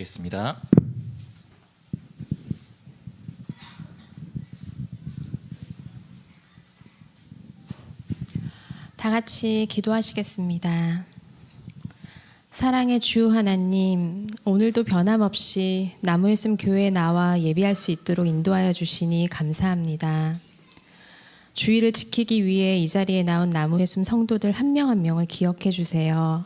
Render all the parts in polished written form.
겠습니다. 다 같이 기도하시겠습니다. 사랑의 주 하나님, 오늘도 변함없이 나무의 숨 교회에 나와 예배할 수 있도록 인도하여 주시니 감사합니다. 주의를 지키기 위해 이 자리에 나온 나무의 숨 성도들 한 명 한 명을 기억해 주세요.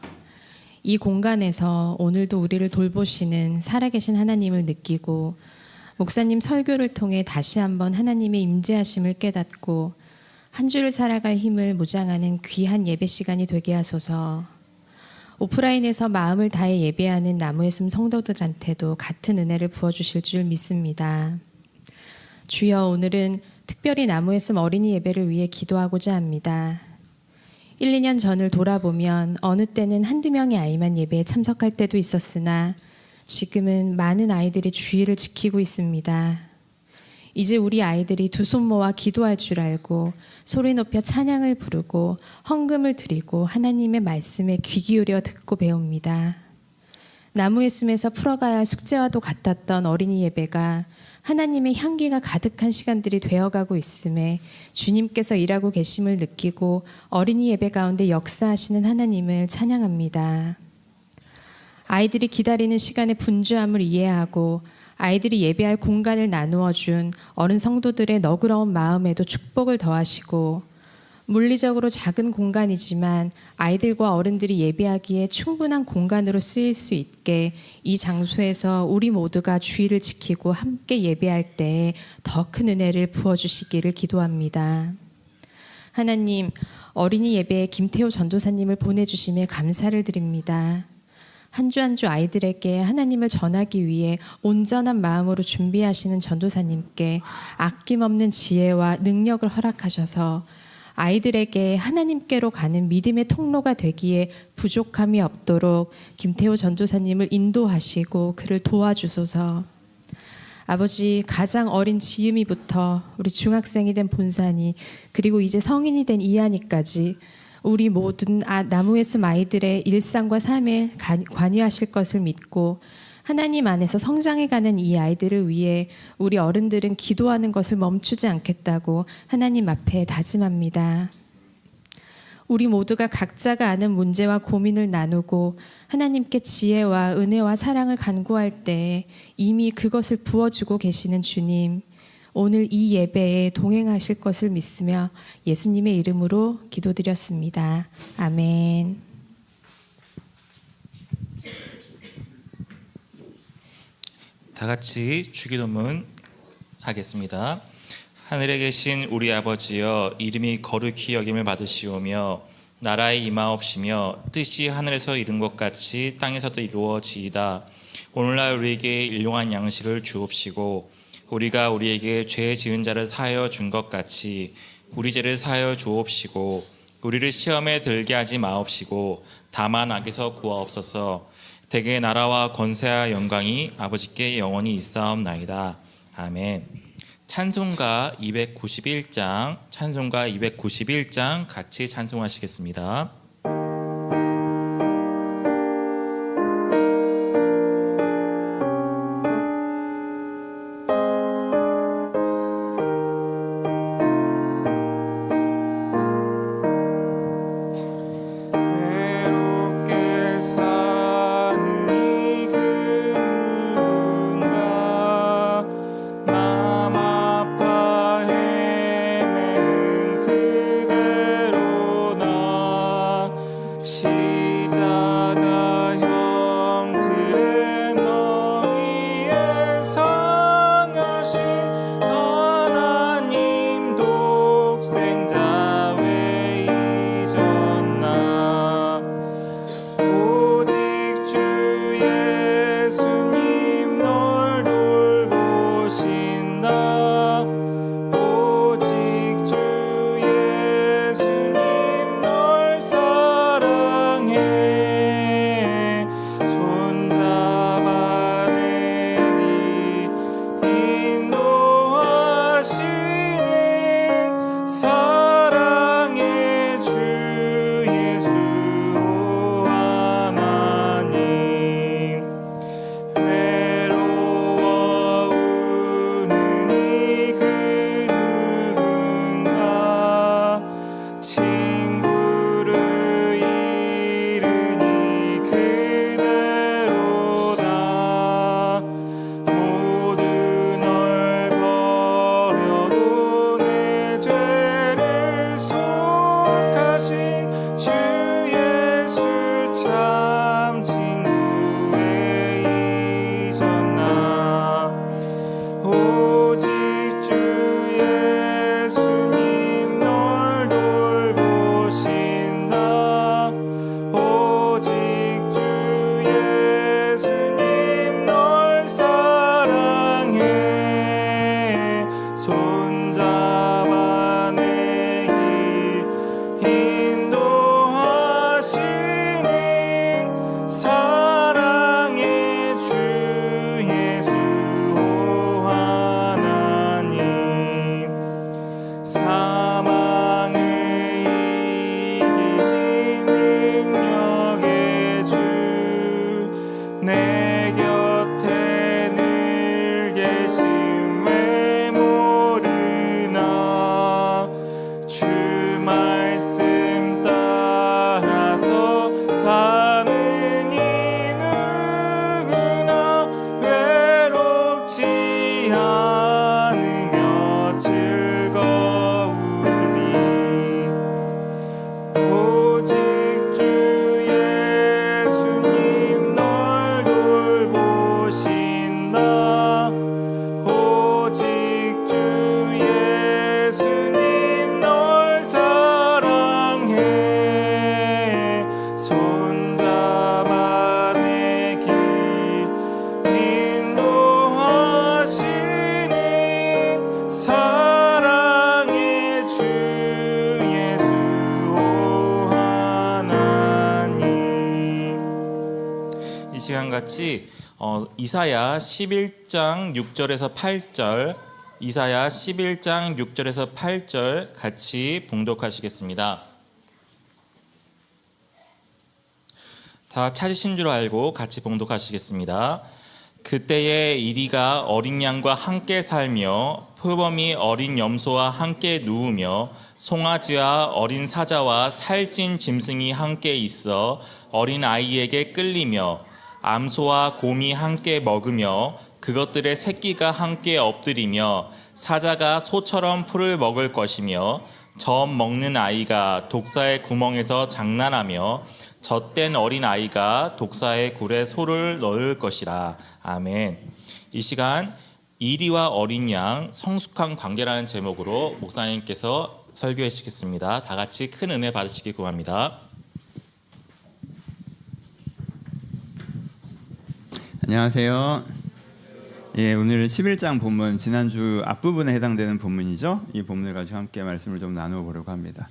이 공간에서 오늘도 우리를 돌보시는 살아계신 하나님을 느끼고 목사님 설교를 통해 다시 한번 하나님의 임재하심을 깨닫고 한 주를 살아갈 힘을 무장하는 귀한 예배 시간이 되게 하소서. 오프라인에서 마음을 다해 예배하는 나무의 숨 성도들한테도 같은 은혜를 부어주실 줄 믿습니다. 주여, 오늘은 특별히 나무의 숨 어린이 예배를 위해 기도하고자 합니다. 1, 2년 전을 돌아보면 어느 때는 한두 명의 아이만 예배에 참석할 때도 있었으나 지금은 많은 아이들이 주의를 지키고 있습니다. 이제 우리 아이들이 두 손 모아 기도할 줄 알고 소리 높여 찬양을 부르고 헌금을 드리고 하나님의 말씀에 귀 기울여 듣고 배웁니다. 나무의 숨에서 풀어가야 할 숙제와도 같았던 어린이 예배가 하나님의 향기가 가득한 시간들이 되어가고 있음에 주님께서 일하고 계심을 느끼고 어린이 예배 가운데 역사하시는 하나님을 찬양합니다. 아이들이 기다리는 시간의 분주함을 이해하고 아이들이 예배할 공간을 나누어 준 어른 성도들의 너그러운 마음에도 축복을 더하시고 물리적으로 작은 공간이지만 아이들과 어른들이 예배하기에 충분한 공간으로 쓰일 수 있게 이 장소에서 우리 모두가 주의를 지키고 함께 예배할 때 더 큰 은혜를 부어주시기를 기도합니다. 하나님, 어린이 예배에 김태호 전도사님을 보내주심에 감사를 드립니다. 한 주 한 주 아이들에게 하나님을 전하기 위해 온전한 마음으로 준비하시는 전도사님께 아낌없는 지혜와 능력을 허락하셔서 아이들에게 하나님께로 가는 믿음의 통로가 되기에 부족함이 없도록 김태호 전도사님을 인도하시고 그를 도와주소서. 아버지, 가장 어린 지음이부터 우리 중학생이 된 본산이 그리고 이제 성인이 된 이한이까지 우리 모든 나무의 숨 아이들의 일상과 삶에 관여하실 것을 믿고 하나님 안에서 성장해가는 이 아이들을 위해 우리 어른들은 기도하는 것을 멈추지 않겠다고 하나님 앞에 다짐합니다. 우리 모두가 각자가 아는 문제와 고민을 나누고 하나님께 지혜와 은혜와 사랑을 간구할 때 이미 그것을 부어주고 계시는 주님, 오늘 이 예배에 동행하실 것을 믿으며 예수님의 이름으로 기도드렸습니다. 아멘. 다 같이 주기도문 하겠습니다. 하늘에 계신 우리 아버지여, 이름이 거룩히 여김을 받으시오며 나라의 임하옵시며 뜻이 하늘에서 이룬 것 같이 땅에서도 이루어지이다. 오늘날 우리에게 일용할 양식을 주옵시고 우리가 우리에게 죄 지은 자를 사하여 준 것 같이 우리 죄를 사하여 주옵시고 우리를 시험에 들게 하지 마옵시고 다만 악에서 구하옵소서. 대개 나라와 권세와 영광이 아버지께 영원히 있사옵나이다. 아멘. 찬송가 291장 같이 찬송하시겠습니다. 맘 아파 헤매는 그대로다. 같이 이사야 11장 6절에서 8절, 이사야 11장 6절에서 8절 같이 봉독하시겠습니다. 다 찾으신 줄 알고 같이 봉독하시겠습니다. 그때에 이리가 어린 양과 함께 살며 표범이 어린 염소와 함께 누우며 송아지와 어린 사자와 살찐 짐승이 함께 있어 어린 아이에게 끌리며 암소와 곰이 함께 먹으며 그것들의 새끼가 함께 엎드리며 사자가 소처럼 풀을 먹을 것이며 젖 먹는 아이가 독사의 구멍에서 장난하며 젖된 어린 아이가 독사의 굴에 소를 넣을 것이라. 아멘. 이 시간 이리와 어린 양 성숙한 관계라는 제목으로 목사님께서 설교해 주시겠습니다. 다 같이 큰 은혜 받으시기 구합니다. 안녕하세요. 예, 오늘 11장 본문, 지난주 앞부분에 해당되는 본문이죠. 이 본문을 가지고 함께 말씀을 좀 나누어 보려고 합니다.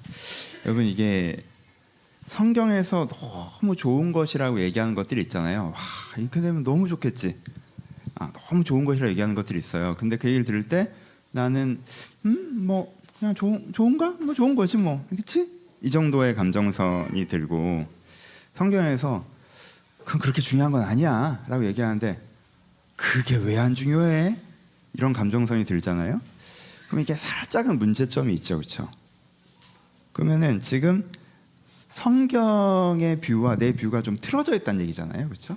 여러분, 이게 성경에서 너무 좋은 것이라고 얘기하는 것들이 있잖아요. 와, 이렇게 되면 너무 좋겠지. 너무 좋은 것이라고 얘기하는 것들이 있어요. 근데 그 얘기를 들을 때 나는 뭐 그냥 좋은가? 뭐 좋은 거지 뭐. 그렇지? 이 정도의 감정선이 들고, 성경에서 그건 그렇게 중요한 건 아니야 라고 얘기하는데 그게 왜 안 중요해? 이런 감정선이 들잖아요. 그럼 이게 살짝은 문제점이 있죠. 그렇죠? 그러면은 지금 성경의 뷰와 내 뷰가 좀 틀어져 있다는 얘기잖아요. 그렇죠?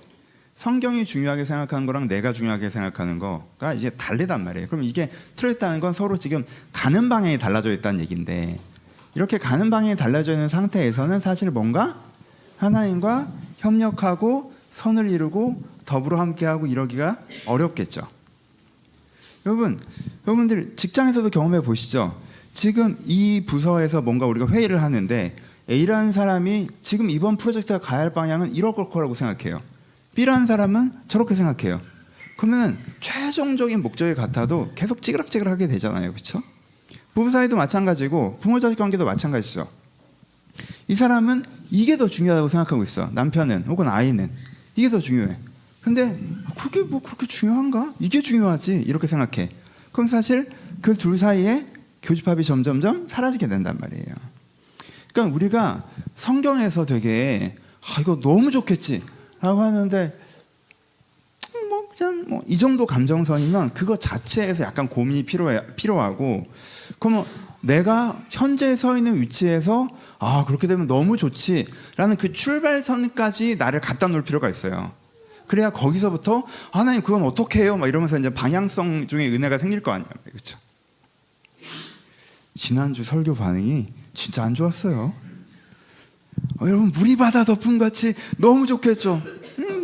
성경이 중요하게 생각하는 거랑 내가 중요하게 생각하는 거가 이제 다르단 말이에요. 그럼 이게 틀어있다는 건 서로 지금 가는 방향이 달라져 있다는 얘기인데, 이렇게 가는 방향이 달라져 있는 상태에서는 사실 뭔가 하나님과 협력하고 선을 이루고 더불어 함께하고 이러기가 어렵겠죠. 여러분들 직장에서도 경험해 보시죠. 지금 이 부서에서 뭔가 우리가 회의를 하는데 A라는 사람이 지금 이번 프로젝트가 가야 할 방향은 이럴 거라고 생각해요. B라는 사람은 저렇게 생각해요. 그러면 최종적인 목적이 같아도 계속 찌그락찌그락하게 되잖아요. 그렇죠? 부부 사이도 마찬가지고 부모 자식 관계도 마찬가지죠. 이 사람은 이게 더 중요하다고 생각하고 있어. 남편은 혹은 아이는 이게 더 중요해. 근데 그게 뭐 그렇게 중요한가? 이게 중요하지 이렇게 생각해. 그럼 사실 그 둘 사이에 교집합이 점점점 사라지게 된단 말이에요. 그러니까 우리가 성경에서 되게 이거 너무 좋겠지 라고 하는데 뭐 그냥 뭐 이 정도 감정선이면 그거 자체에서 약간 고민이 필요하고, 그러면 내가 현재 서 있는 위치에서 그렇게 되면 너무 좋지 라는 그 출발선까지 나를 갖다 놓을 필요가 있어요. 그래야 거기서부터 하나님 그건 어떻게 해요? 막 이러면서 이제 방향성 중에 은혜가 생길 거 아니에요. 그렇죠? 지난주 설교 반응이 진짜 안 좋았어요. 여러분, 물이 바다 덮음 같이 너무 좋겠죠?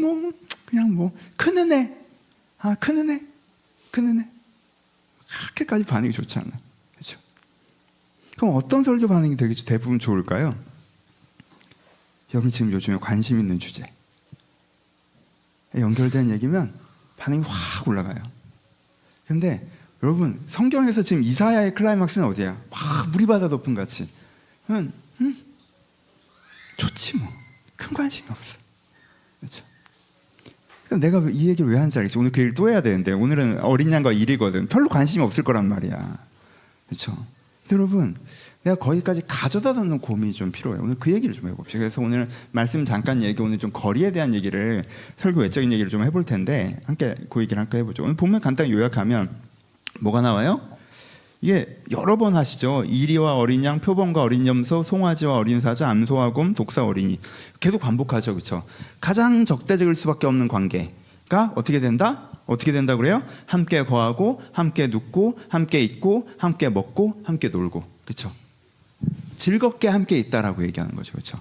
뭐 그냥 뭐 큰 은혜, 큰 은혜. 그렇게까지 반응이 좋지 않아요. 그렇죠? 그럼 어떤 설교 반응이 되게 대부분 좋을까요? 여러분 지금 요즘에 관심 있는 주제 연결된 얘기면 반응이 확 올라가요. 근데 여러분, 성경에서 지금 이사야의 클라이막스는 어디야? 물이 바다 덮음 같이. 좋지 뭐. 큰 관심이 없어. 그렇죠? 그럼 내가 이 얘기를 왜 하는지 알겠지? 오늘 그 얘기를 또 해야 되는데 오늘은 어린 양과 일이거든. 별로 관심이 없을 거란 말이야. 그렇죠? 여러분, 내가 거기까지 가져다 놓는 고민이 좀 필요해요. 오늘 그 얘기를 좀 해봅시다. 그래서 오늘 말씀 잠깐 얘기, 오늘 좀 거리에 대한 얘기를, 설교 외적인 얘기를 좀 해볼 텐데 함께 그 얘기를 함께 해보죠. 오늘 본문 간단히 요약하면 뭐가 나와요? 이게 여러 번 하시죠. 이리와 어린 양, 표범과 어린 염소, 송아지와 어린 사자, 암소와 곰, 독사 어린이. 계속 반복하죠. 그렇죠? 가장 적대적일 수밖에 없는 관계가 어떻게 된다? 어떻게 된다 그래요? 함께 거하고, 함께 눕고, 함께 있고, 함께 먹고, 함께 놀고. 그렇죠? 즐겁게 함께 있다라고 얘기하는 거죠. 그렇죠?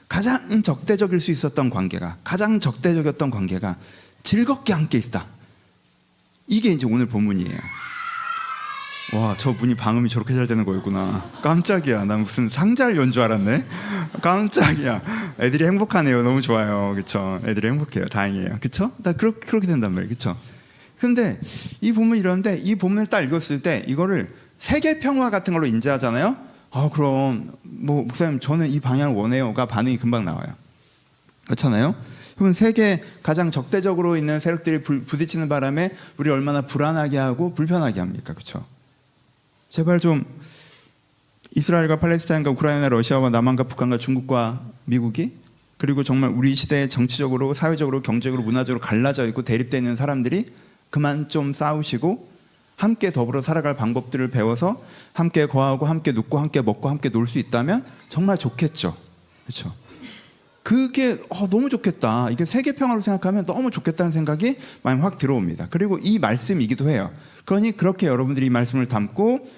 가장 적대적일 수 있었던 관계가, 가장 적대적이었던 관계가 즐겁게 함께 있다. 이게 이제 오늘 본문이에요. 와, 저 분이 방음이 저렇게 잘 되는 거였구나. 깜짝이야. 나 무슨 상자를 연 줄 알았네. 깜짝이야. 애들이 행복하네요. 너무 좋아요. 그렇죠? 애들이 행복해요. 다행이에요. 그렇죠? 나 그렇게 된단 말이에요. 그렇죠? 근데 이 본문이 이런데, 이 본문을 딱 읽었을 때 이거를 세계 평화 같은 걸로 인지하잖아요. 그럼 뭐 목사님 저는 이 방향을 원해요가 반응이 금방 나와요. 그렇잖아요? 그러면 세계 가장 적대적으로 있는 세력들이 부딪히는 바람에 우리 얼마나 불안하게 하고 불편하게 합니까? 그렇죠? 제발 좀 이스라엘과 팔레스타인과 우크라이나, 러시아와 남한과 북한과 중국과 미국이 그리고 정말 우리 시대에 정치적으로, 사회적으로, 경제적으로, 문화적으로 갈라져 있고 대립되어 있는 사람들이 그만 좀 싸우시고 함께 더불어 살아갈 방법들을 배워서 함께 거하고 함께 눕고 함께 먹고 함께 놀 수 있다면 정말 좋겠죠. 그렇죠? 그게 너무 좋겠다. 이게 세계 평화로 생각하면 너무 좋겠다는 생각이 많이 확 들어옵니다. 그리고 이 말씀이기도 해요. 그러니 그렇게 여러분들이 이 말씀을 담고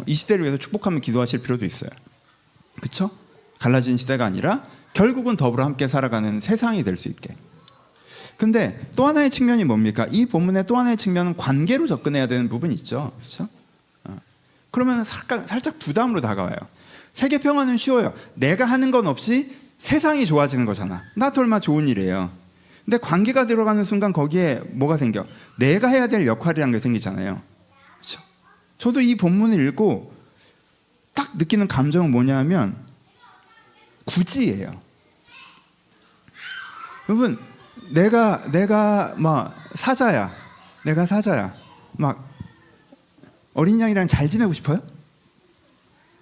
이 시대를 위해서 축복하며 기도하실 필요도 있어요. 그렇죠? 갈라진 시대가 아니라 결국은 더불어 함께 살아가는 세상이 될 수 있게. 근데 또 하나의 측면이 뭡니까? 이 본문의 또 하나의 측면은 관계로 접근해야 되는 부분이 있죠. 그렇죠? 그러면 살짝 부담으로 다가와요. 세계 평화는 쉬워요. 내가 하는 건 없이 세상이 좋아지는 거잖아. 나도 얼마나 좋은 일이에요. 근데 관계가 들어가는 순간 거기에 뭐가 생겨? 내가 해야 될 역할이라는 게 생기잖아요. 그렇죠? 저도 이 본문을 읽고 딱 느끼는 감정은 뭐냐면 굳이예요. 여러분, 내가 막 사자야. 내가 사자야. 막 어린 양이랑 잘 지내고 싶어요?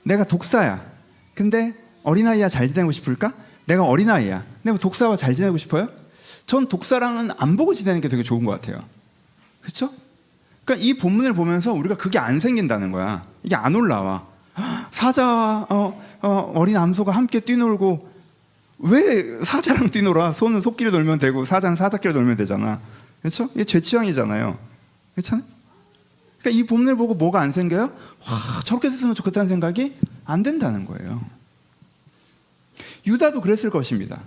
내가 독사야. 근데 어린아이야 잘 지내고 싶을까? 내가 어린아이야. 내가 독사와 잘 지내고 싶어요? 전 독사랑은 안 보고 지내는 게 되게 좋은 것 같아요. 그렇죠? 그러니까 이 본문을 보면서 우리가 그게 안 생긴다는 거야. 이게 안 올라와. 사자와 어린 암소가 함께 뛰놀고 왜 사자랑 뛰놀아? 소는 소끼리 놀면 되고 사자는 사자끼리 놀면 되잖아. 그렇죠? 이게 제 취향이잖아요. 그렇잖아요? 그러니까 이 본문을 보고 뭐가 안 생겨요? 와, 저렇게 됐으면 좋겠다는 생각이 안 된다는 거예요. 유다도 그랬을 것입니다.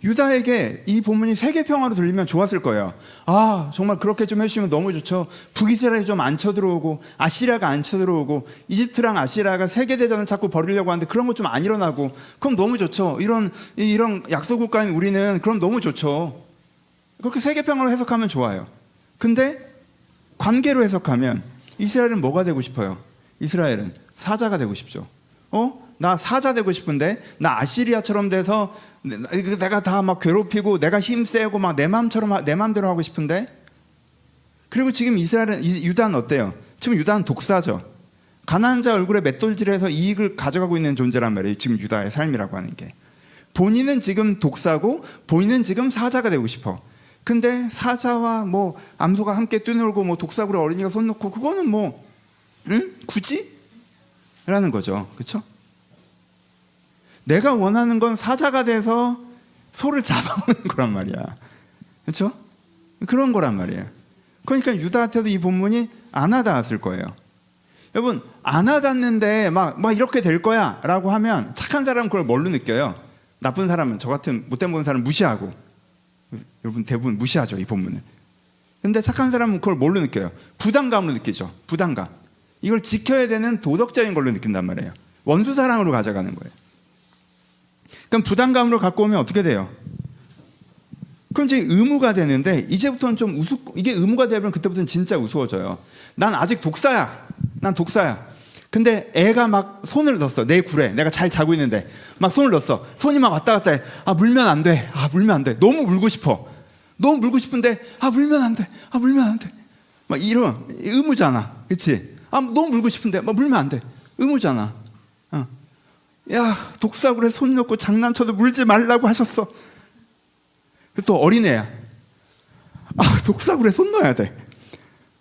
유다에게 이 본문이 세계 평화로 들리면 좋았을 거예요. 아, 정말 그렇게 좀 해주시면 너무 좋죠. 북이스라엘이 좀 안 쳐들어오고 아시리아가 안 쳐들어오고 이집트랑 아시리아가 세계대전을 자꾸 벌이려고 하는데 그런 거 좀 안 일어나고 그럼 너무 좋죠. 이런 약소국가인 우리는 그럼 너무 좋죠. 그렇게 세계 평화로 해석하면 좋아요. 근데 관계로 해석하면 이스라엘은 뭐가 되고 싶어요? 이스라엘은 사자가 되고 싶죠. 나 사자 되고 싶은데 나 아시리아처럼 돼서 내가 다 막 괴롭히고 내가 힘세고 막 내 마음처럼 내 마음대로 하고 싶은데. 그리고 지금 유다는 어때요? 지금 유다는 독사죠. 가난한 자 얼굴에 맷돌질해서 이익을 가져가고 있는 존재란 말이에요. 지금 유다의 삶이라고 하는 게. 본인은 지금 독사고 본인은 지금 사자가 되고 싶어. 근데 사자와 뭐 암소가 함께 뛰놀고 뭐 독사구리 어린이가 손 놓고 그거는 뭐 굳이? 라는 거죠. 그렇죠? 내가 원하는 건 사자가 돼서 소를 잡아먹는 거란 말이야. 그렇죠? 그런 거란 말이에요. 그러니까 유다한테도 이 본문이 안 와닿았을 거예요. 여러분, 안 와닿는데 막 이렇게 될 거야 라고 하면 착한 사람은 그걸 뭘로 느껴요? 나쁜 사람은, 저 같은 못된 보는 사람은 무시하고. 여러분 대부분 무시하죠, 이 본문을. 근데 착한 사람은 그걸 뭘로 느껴요? 부담감으로 느끼죠. 부담감. 이걸 지켜야 되는 도덕적인 걸로 느낀단 말이에요. 원수사랑으로 가져가는 거예요. 그럼 부담감으로 갖고 오면 어떻게 돼요? 그럼 이제 의무가 되는데 이제부터는 좀 이게 의무가 되면 그때부터는 진짜 우스워져요. 난 아직 독사야. 난 독사야. 근데 애가 막 손을 넣었어. 내 굴에 내가 잘 자고 있는데 막 손을 넣었어. 손이 막 왔다 갔다 해. 아, 물면 안 돼. 아, 물면 안 돼. 너무 물고 싶어. 너무 물고 싶은데 아, 물면 안 돼. 아, 물면 안 돼. 막 이런 의무잖아. 그렇지? 아, 너무 물고 싶은데 막 물면 안 돼. 의무잖아. 야, 독사굴에 손 넣고 장난쳐도 물지 말라고 하셨어. 또 어린애야. 아, 독사굴에 손 넣어야 돼.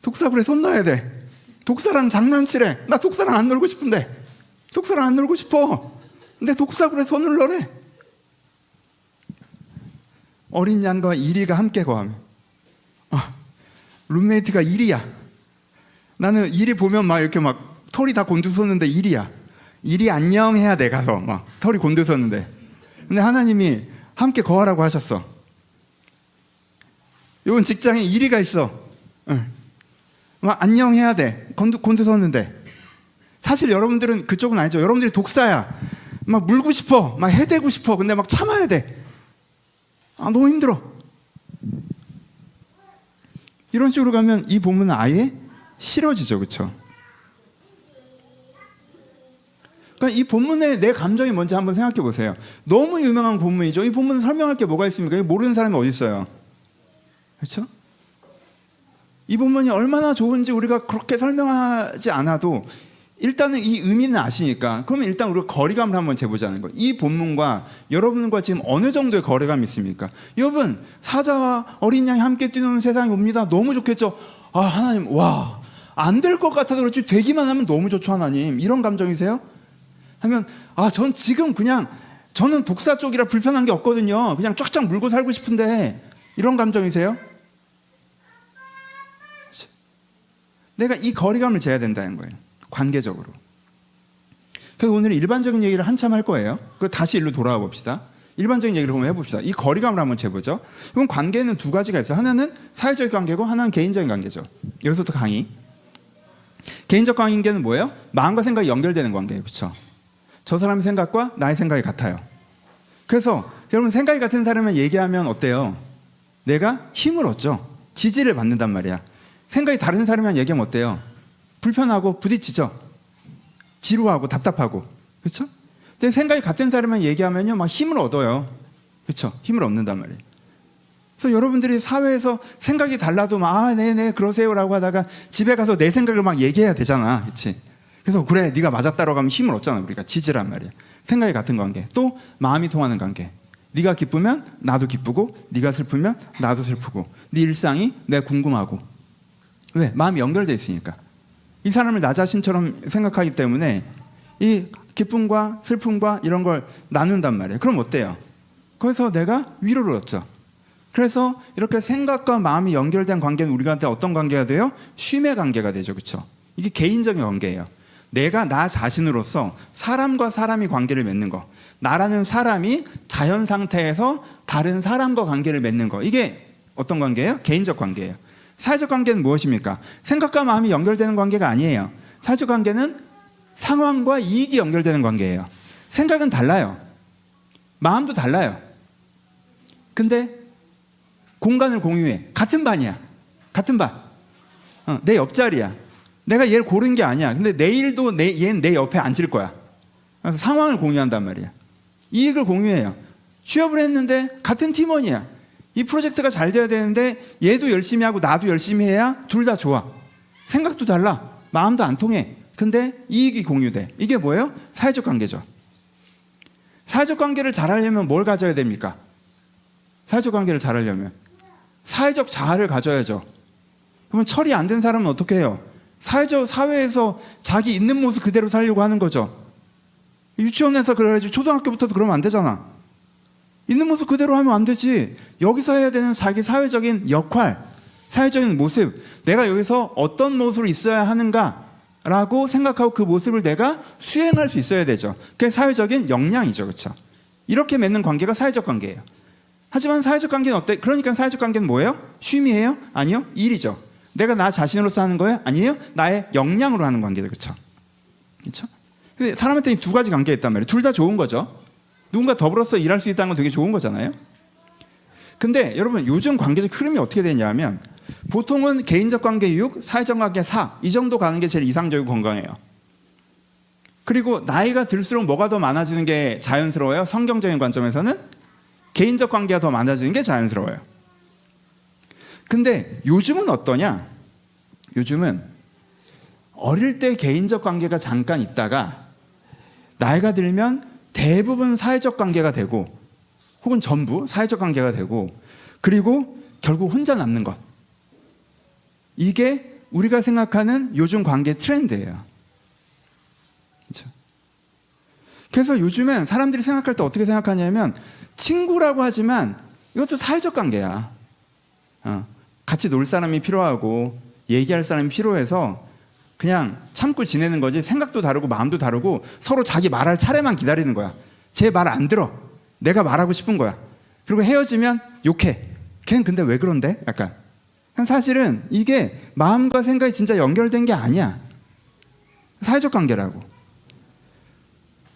독사굴에 손 넣어야 돼. 독사랑 장난치래. 나 독사랑 안 놀고 싶은데. 독사랑 안 놀고 싶어. 근데 독사굴에 손을 넣으래. 어린 양과 이리가 함께 거하며. 룸메이트가 이리야. 나는 이리 보면 막 이렇게 막 털이 다 곤두섰는데 이리야. 이리 안녕 해야 돼. 가서 막 털이 곤두섰는데. 근데 하나님이 함께 거하라고 하셨어. 요건 직장에 이리가 있어. 막 안녕 해야 돼. 곤두섰는데. 사실 여러분들은 그쪽은 아니죠. 여러분들이 독사야. 막 물고 싶어. 막 해대고 싶어. 근데 막 참아야 돼. 아, 너무 힘들어. 이런 식으로 가면 이 본문은 아예 싫어지죠. 그렇죠? 그러니까 이 본문에 내 감정이 뭔지 한번 생각해 보세요. 너무 유명한 본문이죠. 이 본문은 설명할 게 뭐가 있습니까? 이거 모르는 사람이 어디 있어요? 그렇죠? 이 본문이 얼마나 좋은지 우리가 그렇게 설명하지 않아도 일단은 이 의미는 아시니까 그러면 일단 우리가 거리감을 한번 재보자는 거예요. 이 본문과 여러분과 지금 어느 정도의 거리감이 있습니까? 여러분, 사자와 어린 양이 함께 뛰노는 세상이 옵니다. 너무 좋겠죠? 아, 하나님, 와, 안 될 것 같아서 그렇지 되기만 하면 너무 좋죠, 하나님. 이런 감정이세요? 하면 전 지금 그냥 저는 독사 쪽이라 불편한 게 없거든요. 그냥 쫙쫙 물고 살고 싶은데 이런 감정이세요? 내가 이 거리감을 재야 된다는 거예요. 관계적으로. 그래서 오늘 일반적인 얘기를 한참 할 거예요. 그 다시 일로 돌아와 봅시다. 일반적인 얘기를 한번 해봅시다. 이 거리감을 한번 재보죠. 그럼 관계는 두 가지가 있어요. 하나는 사회적 관계고 하나는 개인적인 관계죠. 여기서부터 강의. 개인적 관계는 뭐예요? 마음과 생각이 연결되는 관계예요. 그렇죠? 저 사람의 생각과 나의 생각이 같아요. 그래서 여러분 생각이 같은 사람을 얘기하면 어때요? 내가 힘을 얻죠. 지지를 받는단 말이야. 생각이 다른 사람이랑 얘기하면 어때요? 불편하고 부딪히죠. 지루하고 답답하고. 그렇죠? 근데 생각이 같은 사람이랑 얘기하면요, 막 힘을 얻어요. 그렇죠? 힘을 얻는단 말이에요. 그래서 여러분들이 사회에서 생각이 달라도 막 네네 그러세요라고 하다가 집에 가서 내 생각을 막 얘기해야 되잖아. 그렇지? 그래서 그래 네가 맞았다라고 하면 힘을 얻잖아. 우리가 지지란 말이야. 생각이 같은 관계. 또 마음이 통하는 관계. 네가 기쁘면 나도 기쁘고 네가 슬프면 나도 슬프고 네 일상이 내가 궁금하고. 왜? 마음이 연결돼 있으니까. 이 사람을 나 자신처럼 생각하기 때문에 이 기쁨과 슬픔과 이런 걸 나눈단 말이에요. 그럼 어때요? 거기서 내가 위로를 얻죠. 그래서 이렇게 생각과 마음이 연결된 관계는 우리한테 어떤 관계가 돼요? 쉼의 관계가 되죠. 그렇죠? 이게 개인적인 관계예요. 내가 나 자신으로서 사람과 사람이 관계를 맺는 거, 나라는 사람이 자연 상태에서 다른 사람과 관계를 맺는 거, 이게 어떤 관계예요? 개인적 관계예요. 사회적 관계는 무엇입니까? 생각과 마음이 연결되는 관계가 아니에요. 사회적 관계는 상황과 이익이 연결되는 관계예요. 생각은 달라요. 마음도 달라요. 근데 공간을 공유해. 같은 반이야. 같은 반. 내 옆자리야. 내가 얘를 고른 게 아니야. 근데 내일도 얘는 내 옆에 앉을 거야. 그래서 상황을 공유한단 말이야. 이익을 공유해요. 취업을 했는데 같은 팀원이야. 이 프로젝트가 잘 돼야 되는데 얘도 열심히 하고 나도 열심히 해야 둘 다 좋아. 생각도 달라. 마음도 안 통해. 근데 이익이 공유돼. 이게 뭐예요? 사회적 관계죠. 사회적 관계를 잘하려면 뭘 가져야 됩니까? 사회적 관계를 잘하려면 사회적 자아를 가져야죠. 그러면 철이 안 든 사람은 어떻게 해요? 사회에서 자기 있는 모습 그대로 살려고 하는 거죠. 유치원에서 그래야지 초등학교부터도 그러면 안 되잖아. 있는 모습 그대로 하면 안 되지. 여기서 해야 되는 자기 사회적인 역할, 사회적인 모습, 내가 여기서 어떤 모습으로 있어야 하는가라고 생각하고 그 모습을 내가 수행할 수 있어야 되죠. 그게 사회적인 역량이죠. 그렇죠? 이렇게 맺는 관계가 사회적 관계예요. 하지만 사회적 관계는 어때? 그러니까 사회적 관계는 뭐예요? 쉼이에요? 아니요. 일이죠. 내가 나 자신으로서 하는 거예요? 아니에요. 나의 역량으로 하는 관계죠. 그렇죠? 그렇죠? 사람한테 두 가지 관계가 있단 말이에요. 둘 다 좋은 거죠. 누군가 더불어서 일할 수 있다는 건 되게 좋은 거잖아요. 근데 여러분 요즘 관계적 흐름이 어떻게 되냐면 보통은 개인적 관계 6, 사회적 관계 4 이 정도 가는 게 제일 이상적이고 건강해요. 그리고 나이가 들수록 뭐가 더 많아지는 게 자연스러워요? 성경적인 관점에서는 개인적 관계가 더 많아지는 게 자연스러워요. 근데 요즘은 어떠냐? 요즘은 어릴 때 개인적 관계가 잠깐 있다가 나이가 들면 대부분 사회적 관계가 되고 혹은 전부 사회적 관계가 되고 그리고 결국 혼자 남는 것. 이게 우리가 생각하는 요즘 관계 트렌드예요. 그렇죠? 그래서 요즘엔 사람들이 생각할 때 어떻게 생각하냐면 친구라고 하지만 이것도 사회적 관계야. 같이 놀 사람이 필요하고 얘기할 사람이 필요해서 그냥 참고 지내는 거지 생각도 다르고 마음도 다르고 서로 자기 말할 차례만 기다리는 거야. 제 말 안 들어. 내가 말하고 싶은 거야. 그리고 헤어지면 욕해. 걔는 근데 왜 그런데? 약간. 사실은 이게 마음과 생각이 진짜 연결된 게 아니야. 사회적 관계라고.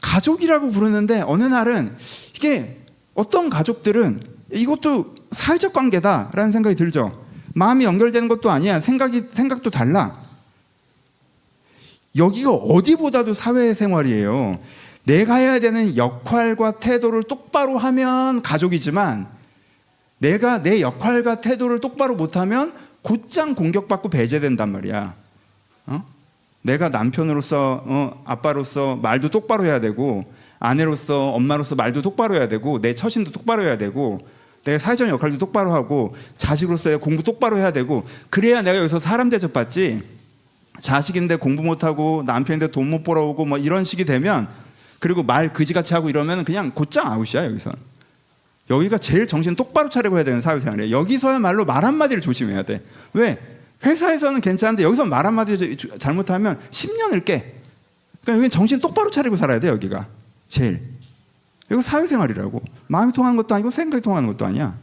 가족이라고 부르는데 어느 날은 이게 어떤 가족들은 이것도 사회적 관계다라는 생각이 들죠. 마음이 연결되는 것도 아니야. 생각도 달라. 여기가 어디보다도 사회생활이에요. 내가 해야 되는 역할과 태도를 똑바로 하면 가족이지만 내가 내 역할과 태도를 똑바로 못하면 곧장 공격받고 배제된단 말이야. 내가 남편으로서 아빠로서 말도 똑바로 해야 되고 아내로서 엄마로서 말도 똑바로 해야 되고 내 처신도 똑바로 해야 되고 내가 사회적 역할도 똑바로 하고 자식으로서의 공부 똑바로 해야 되고 그래야 내가 여기서 사람 대접받지. 자식인데 공부 못하고 남편인데 돈 못 벌어오고 뭐 이런 식이 되면 그리고 말 그지같이 하고 이러면 그냥 곧장 아웃이야. 여기가 제일 정신 똑바로 차리고 해야 되는 사회생활이에요. 여기서야말로 말 한마디를 조심해야 돼. 왜? 회사에서는 괜찮은데 여기서 말 한마디 잘못하면 10년을 깨. 그러니까 여기 정신 똑바로 차리고 살아야 돼. 여기가 제일. 이거 사회생활이라고. 마음이 통하는 것도 아니고 생각이 통하는 것도 아니야.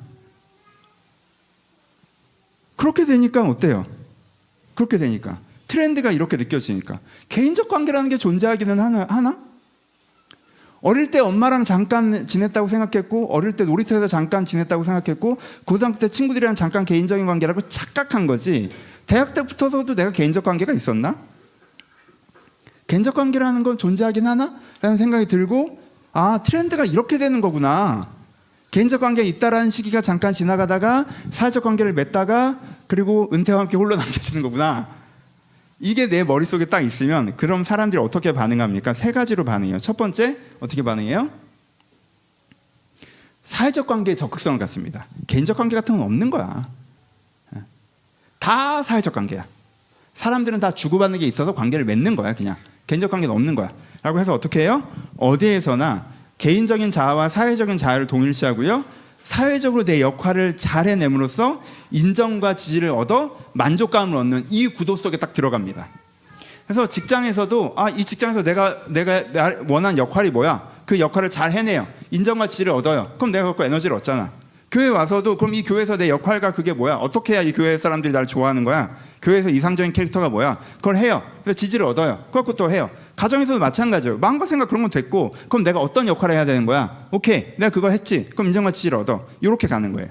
그렇게 되니까 어때요? 그렇게 되니까 트렌드가 이렇게 느껴지니까 개인적 관계라는 게 존재하기는 하나? 어릴 때 엄마랑 잠깐 지냈다고 생각했고 어릴 때 놀이터에서 잠깐 지냈다고 생각했고 고등학교 때 친구들이랑 잠깐 개인적인 관계라고 착각한 거지. 대학 때부터도 내가 개인적 관계가 있었나? 개인적 관계라는 건 존재하긴 하나? 라는 생각이 들고 아, 트렌드가 이렇게 되는 거구나. 개인적 관계가 있다라는 시기가 잠깐 지나가다가 사회적 관계를 맺다가 그리고 은퇴와 함께 홀로 남겨지는 거구나. 이게 내 머릿속에 딱 있으면 그럼 사람들이 어떻게 반응합니까? 세 가지로 반응해요. 첫 번째, 어떻게 반응해요? 사회적 관계에 적극성을 갖습니다. 개인적 관계 같은 건 없는 거야. 다 사회적 관계야. 사람들은 다 주고받는 게 있어서 관계를 맺는 거야. 그냥 개인적 관계는 없는 거야. 라고 해서 어떻게 해요? 어디에서나 개인적인 자아와 사회적인 자아를 동일시하고요. 사회적으로 내 역할을 잘 해냄으로써 인정과 지지를 얻어 만족감을 얻는 이 구도 속에 딱 들어갑니다. 그래서 직장에서도 이 직장에서 내가 원하는 역할이 뭐야? 그 역할을 잘 해내요. 인정과 지지를 얻어요. 그럼 내가 그거 에너지를 얻잖아. 교회 와서도 그럼 이 교회에서 내 역할과 그게 뭐야? 어떻게 해야 이 교회 사람들이 나를 좋아하는 거야? 교회에서 이상적인 캐릭터가 뭐야? 그걸 해요. 그래서 지지를 얻어요. 그것도 또 해요. 가정에서도 마찬가지예요. 마음과 생각 그런 건 됐고 그럼 내가 어떤 역할을 해야 되는 거야? 오케이, 내가 그걸 했지. 그럼 인정과 지지를 얻어. 이렇게 가는 거예요.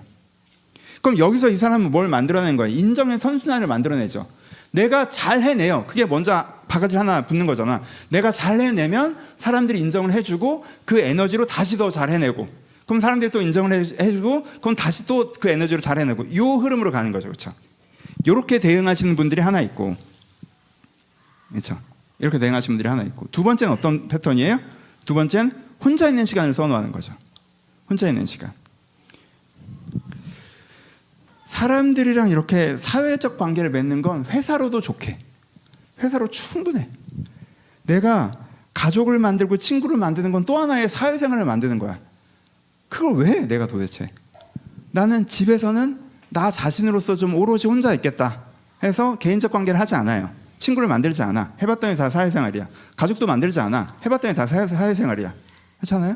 그럼 여기서 이 사람은 뭘 만들어낸 거예요? 인정의 선순환을 만들어내죠. 내가 잘 해내요. 그게 먼저 바가지 하나 붙는 거잖아. 내가 잘 해내면 사람들이 인정을 해주고 그 에너지로 다시 더 잘 해내고 그럼 사람들이 또 인정을 해주고 그럼 다시 또 그 에너지로 잘 해내고 이 흐름으로 가는 거죠. 그렇죠? 이렇게 대응하시는 분들이 하나 있고 그렇죠? 이렇게 대응하시는 분들이 하나 있고 두 번째는 어떤 패턴이에요? 두 번째는 혼자 있는 시간을 선호하는 거죠. 혼자 있는 시간. 사람들이랑 이렇게 사회적 관계를 맺는 건 회사로도 좋게. 회사로 충분해. 내가 가족을 만들고 친구를 만드는 건 또 하나의 사회생활을 만드는 거야. 그걸 왜 내가 도대체? 나는 집에서는 나 자신으로서 좀 오롯이 혼자 있겠다 해서 개인적 관계를 하지 않아요. 친구를 만들지 않아. 해봤더니 다 사회생활이야. 가족도 만들지 않아. 해봤더니 다 사회생활이야. 그렇잖아요?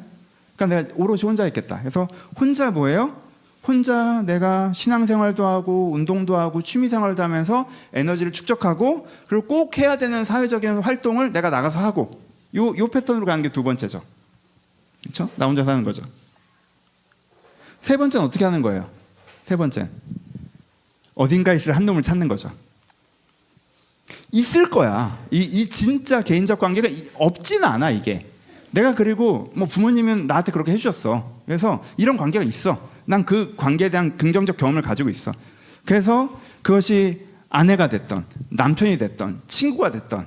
그러니까 내가 오롯이 혼자 있겠다. 그래서 혼자 뭐예요? 혼자 내가 신앙생활도 하고 운동도 하고 취미생활도 하면서 에너지를 축적하고 그리고 꼭 해야 되는 사회적인 활동을 내가 나가서 하고 요 패턴으로 가는 게 두 번째죠. 그렇죠? 나 혼자 사는 거죠. 세 번째는 어떻게 하는 거예요? 세 번째는 어딘가에 있을 한 놈을 찾는 거죠. 있을 거야. 이 진짜 개인적 관계가 없지는 않아 이게. 내가 그리고 뭐 부모님은 나한테 그렇게 해주셨어. 그래서 이런 관계가 있어. 난 그 관계에 대한 긍정적 경험을 가지고 있어. 그래서 그것이 아내가 됐던 남편이 됐던 친구가 됐던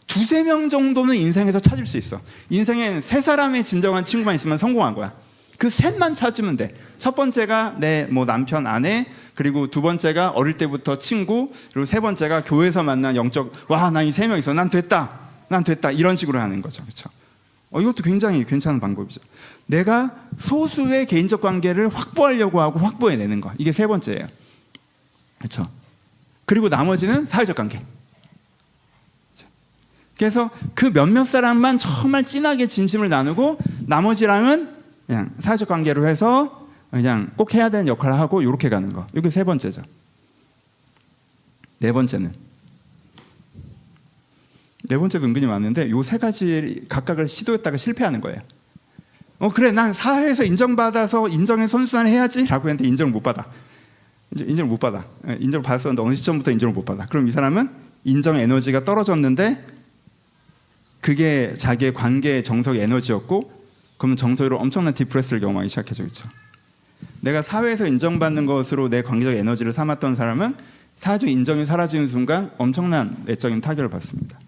두세 명 정도는 인생에서 찾을 수 있어. 인생엔 세 사람의 진정한 친구만 있으면 성공한 거야. 그 셋만 찾으면 돼. 첫 번째가 내 뭐 남편 아내 그리고 두 번째가 어릴 때부터 친구 그리고 세 번째가 교회에서 만난 영적 와 난 이 세 명 있어. 난 됐다 이런 식으로 하는 거죠. 그렇죠? 이것도 굉장히 괜찮은 방법이죠. 내가 소수의 개인적 관계를 확보하려고 하고 확보해내는 거. 이게 세 번째예요. 그렇죠? 그리고 나머지는 사회적 관계. 그래서 그 몇몇 사람만 정말 진하게 진심을 나누고 나머지랑은 그냥 사회적 관계로 해서 그냥 꼭 해야 되는 역할을 하고 이렇게 가는 거. 이게 세 번째죠. 네 번째는 은근히 많은데 요 세 가지 각각을 시도했다가 실패하는 거예요. 그래 난 사회에서 인정받아서 인정의 선순환을 해야지 라고 했는데 인정을 못 받아. 인정을 못 받아. 인정을 받았었는데 어느 시점부터 인정을 못 받아. 그럼 이 사람은 인정 에너지가 떨어졌는데 그게 자기의 관계의 정서의 에너지였고, 그러면 정서로 엄청난 디프레스를 경험하기 시작해져 있죠. 내가 사회에서 인정받는 것으로 내 관계적 에너지를 삼았던 사람은 사회적 인정이 사라지는 순간 엄청난 내적인 타격을 받습니다.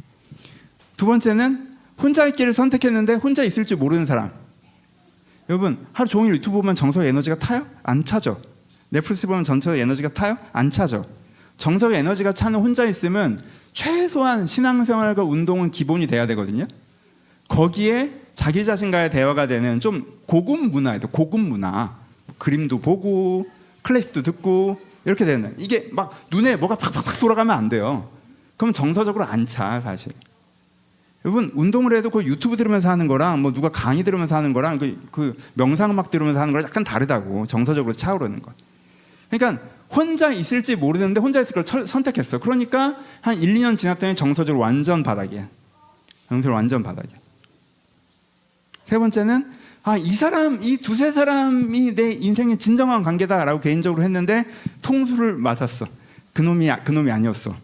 두 번째는 혼자 있기를 선택했는데 혼자 있을 줄 모르는 사람. 여러분, 하루 종일 유튜브 보면 정서의 에너지가 타요? 안 차죠. 넷플릭스 보면 정서의 에너지가 타요? 안 차죠. 정서의 에너지가 차는 혼자 있으면 최소한 신앙생활과 운동은 기본이 돼야 되거든요. 거기에 자기 자신과의 대화가 되는 좀 고급 문화예요. 고급 문화. 그림도 보고 클래식도 듣고 이렇게 되는, 이게 막 눈에 뭐가 팍팍팍 돌아가면 안 돼요. 그럼 정서적으로 안 차, 사실. 여러분, 운동을 해도 그 유튜브 들으면서 하는 거랑 뭐 누가 강의 들으면서 하는 거랑 그 명상음악 들으면서 하는 거랑 약간 다르다고. 정서적으로 차오르는 것. 그러니까 혼자 있을지 모르는데 혼자 있을 걸 선택했어. 그러니까 한 1, 2년 지났더니 정서적으로 완전 바닥이야. 정서적으로 완전 바닥이야. 세 번째는 이 두세 사람이 내 인생의 진정한 관계다라고 개인적으로 했는데 통수를 맞았어. 그놈이 아니었어.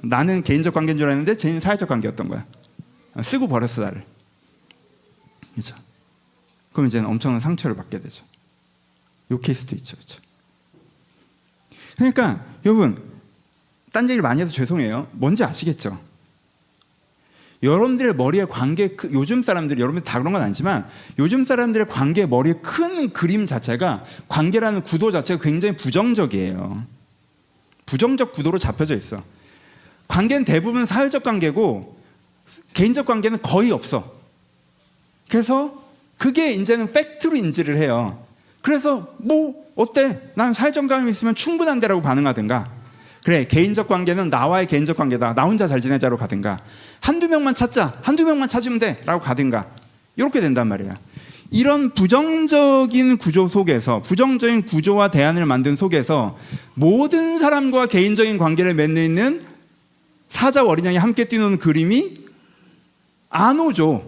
나는 개인적 관계인 줄 알았는데 쟤는 사회적 관계였던 거야. 쓰고 버렸어, 나를. 그렇죠? 그럼 이제는 엄청난 상처를 받게 되죠. 이 케이스도 있죠. 그렇죠? 그러니까 여러분, 딴 얘기를 많이 해서 죄송해요. 뭔지 아시겠죠? 여러분들의 머리에 요즘 사람들이, 여러분들 다 그런 건 아니지만 요즘 사람들의 관계 머리에 큰 그림 자체가, 관계라는 구도 자체가 굉장히 부정적이에요. 부정적 구도로 잡혀져 있어. 관계는 대부분 사회적 관계고 개인적 관계는 거의 없어. 그래서 그게 이제는 팩트로 인지를 해요. 그래서 뭐 어때? 난 사회적 관계 있으면 충분한데라고 반응하든가, 그래 개인적 관계는 나와의 개인적 관계다, 나 혼자 잘 지내자로 가든가, 한두 명만 찾으면 돼 라고 가든가, 이렇게 된단 말이야. 이런 부정적인 구조 속에서, 부정적인 구조와 대안을 만든 속에서 모든 사람과 개인적인 관계를 맺는 사자와 어린 양이 함께 뛰노는 그림이 안 오죠.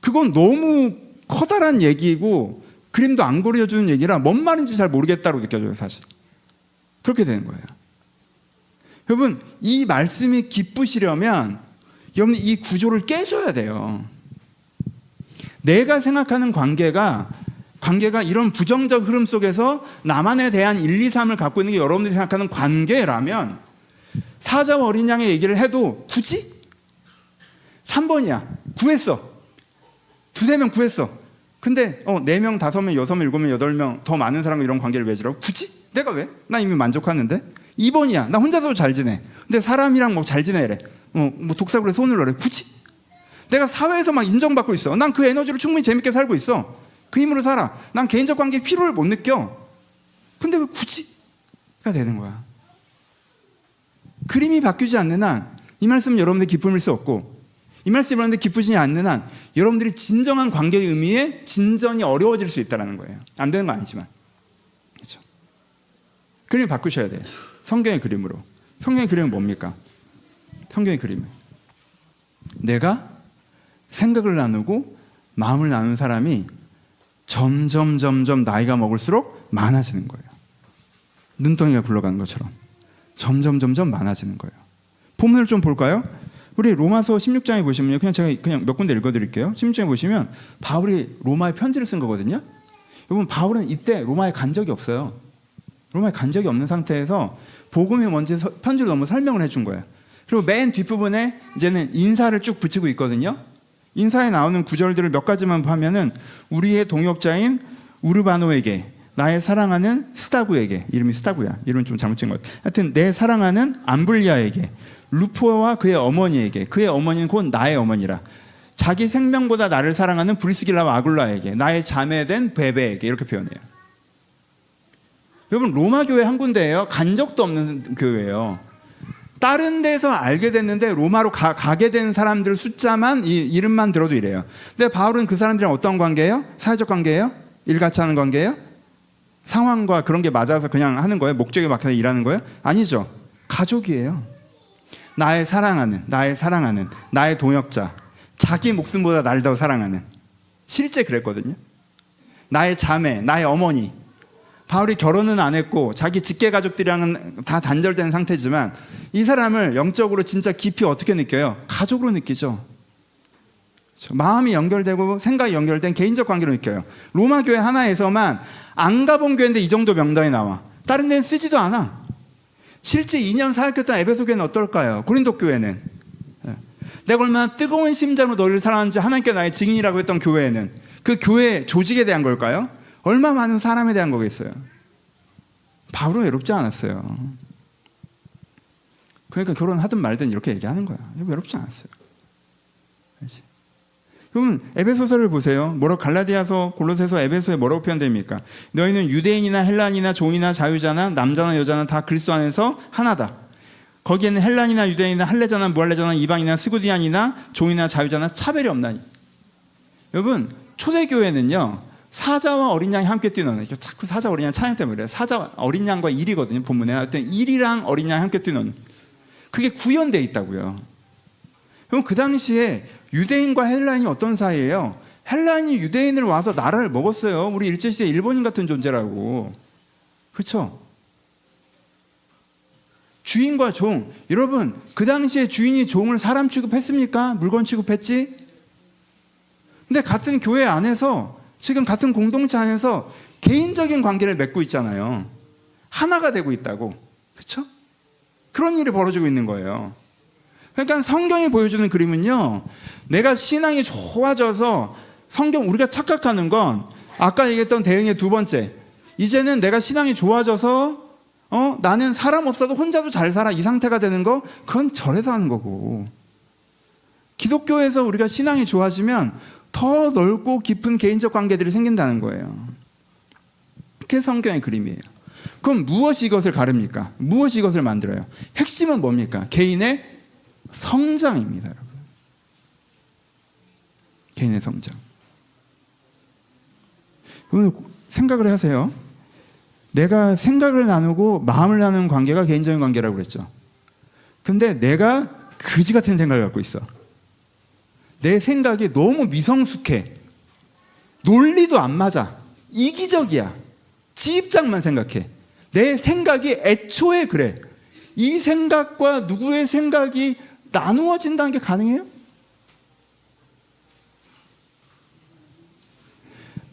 그건 너무 커다란 얘기고 그림도 안 그려주는 얘기라 뭔 말인지 잘 모르겠다고 느껴져요, 사실. 그렇게 되는 거예요. 여러분, 이 말씀이 기쁘시려면 여러분 이 구조를 깨셔야 돼요. 내가 생각하는 관계가 이런 부정적 흐름 속에서 나만에 대한 1, 2, 3을 갖고 있는 게 여러분들이 생각하는 관계라면 사자와 어린 양의 얘기를 해도 굳이 3번이야. 구했어. 두세 명 구했어. 근데 4명, 5명, 6명, 7명, 8명 더 많은 사람과 이런 관계를 맺으라고? 굳이? 내가 왜? 나 이미 만족하는데. 2번이야. 나 혼자서도 잘 지내. 근데 사람이랑 뭐 잘 지내래. 뭐 독사구리에 손을 넣으래. 굳이? 내가 사회에서 막 인정받고 있어. 난 그 에너지로 충분히 재밌게 살고 있어. 그 힘으로 살아. 난 개인적 관계에 필요를 못 느껴. 근데 왜 굳이?가 되는 거야. 그림이 바뀌지 않는 한 이 말씀은 여러분들 기쁨일 수 없고, 이 말씀이 여러분들 기쁘지 않는 한 여러분들이 진정한 관계의 의미에 진전이 어려워질 수 있다는 거예요. 안 되는 거 아니지만. 그렇죠? 그림을 바꾸셔야 돼요. 성경의 그림으로. 성경의 그림은 뭡니까? 성경의 그림은 내가 생각을 나누고 마음을 나누는 사람이 점점 나이가 먹을수록 많아지는 거예요. 눈덩이가 굴러가는 것처럼 점점 많아지는 거예요. 본문을 좀 볼까요? 우리 로마서 16장에 보시면요, 제가 몇 군데 읽어드릴게요. 16장에 보시면 바울이 로마에 편지를 쓴 거거든요. 여러분, 바울은 이때 로마에 간 적이 없어요. 로마에 간 적이 없는 상태에서 복음이 뭔지 편지로 너무 설명을 해준 거예요. 그리고 맨 뒷부분에 이제는 인사를 쭉 붙이고 있거든요. 인사에 나오는 구절들을 몇 가지만 하면은 우리의 동역자인 우르바노에게, 나의 사랑하는 스타구에게, 이름이 스타구야. 이름은 좀 잘못 지은 것 같아. 하여튼 내 사랑하는 암블리아에게, 루포와 그의 어머니에게, 그의 어머니는 곧 나의 어머니라, 자기 생명보다 나를 사랑하는 브리스길라와 아굴라에게, 나의 자매된 베베에게, 이렇게 표현해요. 여러분, 로마 교회 한 군데예요. 간 적도 없는 교회예요. 다른 데서 알게 됐는데 로마로 가게 된 사람들 숫자만, 이름만 들어도 이래요. 근데 바울은 그 사람들이랑 어떤 관계예요? 사회적 관계예요? 일같이 하는 관계예요? 상황과 그런 게 맞아서 그냥 하는 거예요? 목적에 맞춰서 일하는 거예요? 아니죠. 가족이에요. 나의 사랑하는, 나의 동역자, 자기 목숨보다 나를 더 사랑하는, 실제 그랬거든요. 나의 자매, 나의 어머니. 바울이 결혼은 안 했고 자기 직계 가족들이랑은 다 단절된 상태지만 이 사람을 영적으로 진짜 깊이 어떻게 느껴요? 가족으로 느끼죠. 마음이 연결되고 생각이 연결된 개인적 관계로 느껴요. 로마 교회 하나에서만 안 가본 교회인데 이 정도 명단이 나와. 다른 데는 쓰지도 않아. 실제 2년 사역했던 에베소 교회는 어떨까요? 고린도 교회는 내가 얼마나 뜨거운 심장으로 너희를 사랑하는지 하나님께 나의 증인이라고 했던 교회에는 그 교회 조직에 대한 걸까요? 얼마 많은 사람에 대한 거겠어요. 바울은 외롭지 않았어요. 그러니까 결혼하든 말든 이렇게 얘기하는 거야. 외롭지 않았어요. 그렇지? 그럼 에베소서를 보세요. 뭐라고 갈라디아서, 골로새서, 에베소에 뭐라고 표현됩니까? 너희는 유대인이나 헬란이나 종이나 자유자나 남자나 여자나 다 그리스도 안에서 하나다. 거기에는 헬란이나 유대인이나 할례자나 무할례자나 이방이나 스구디안이나 종이나 자유자나 차별이 없나니. 여러분 초대교회는요 사자와 어린 양이 함께 뛰노는, 자꾸 사자 어린 양 찬양 때문에 그래요. 사자 어린 양과 일이거든요. 본문에 하여튼 일이랑 어린 양이 함께 뛰노는, 그게 구현되어 있다고요. 그럼 그 당시에 유대인과 헬란이 어떤 사이예요? 헬란이 유대인을 와서 나라를 먹었어요. 우리 일제시대 일본인 같은 존재라고. 그렇죠? 주인과 종, 여러분 그 당시에 주인이 종을 사람 취급했습니까? 물건 취급했지? 근데 같은 교회 안에서, 지금 같은 공동체 안에서 개인적인 관계를 맺고 있잖아요. 하나가 되고 있다고. 그렇죠? 그런 일이 벌어지고 있는 거예요. 그러니까 성경이 보여주는 그림은요, 내가 신앙이 좋아져서 우리가 착각하는 건 아까 얘기했던 대응의 두 번째, 이제는 내가 신앙이 좋아져서 나는 사람 없어도 혼자도 잘 살아, 이 상태가 되는 거, 그건 절에서 하는 거고, 기독교에서 우리가 신앙이 좋아지면 더 넓고 깊은 개인적 관계들이 생긴다는 거예요. 그게 성경의 그림이에요. 그럼 무엇이 이것을 가릅니까? 무엇이 이것을 만들어요? 핵심은 뭡니까? 개인의 성장입니다, 여러분. 개인의 성장. 여러분 생각을 하세요. 내가 생각을 나누고 마음을 나누는 관계가 개인적인 관계라고 그랬죠. 근데 내가 그지 같은 생각을 갖고 있어. 내 생각이 너무 미성숙해. 논리도 안 맞아. 이기적이야. 지 입장만 생각해. 내 생각이 애초에 그래. 이 생각과 누구의 생각이 나누어진다는 게 가능해요?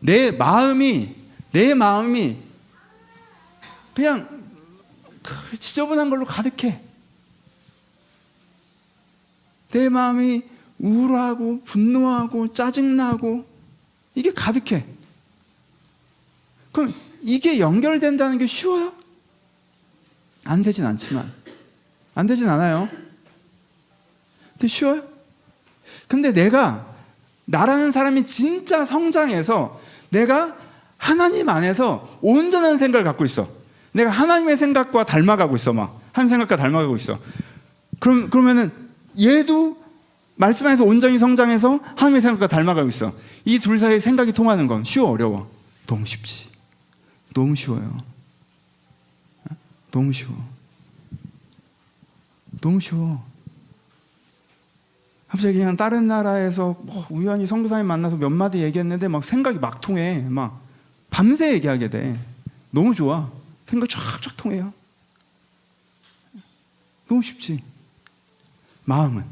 내 마음이 그냥 지저분한 걸로 가득해. 내 마음이 우울하고 분노하고 짜증나고 이게 가득해. 그럼 이게 연결된다는 게 쉬워요? 안 되진 않지만, 안 되진 않아요. 근데 쉬워요? 근데 나라는 사람이 진짜 성장해서 내가 하나님 안에서 온전한 생각을 갖고 있어. 내가 하나님의 생각과 닮아가고 있어. 하나님 생각과 닮아가고 있어. 그러면은 얘도 말씀 안에서 온전히 성장해서 하나님의 생각과 닮아가고 있어. 이 둘 사이에 생각이 통하는 건 쉬워, 어려워? 너무 쉽지. 너무 쉬워요. 너무 쉬워. 너무 쉬워. 갑자기 그냥 다른 나라에서 우연히 선교사님 만나서 몇 마디 얘기했는데 생각이 막 통해. 밤새 얘기하게 돼. 너무 좋아. 생각 쫙쫙 통해요. 너무 쉽지. 마음은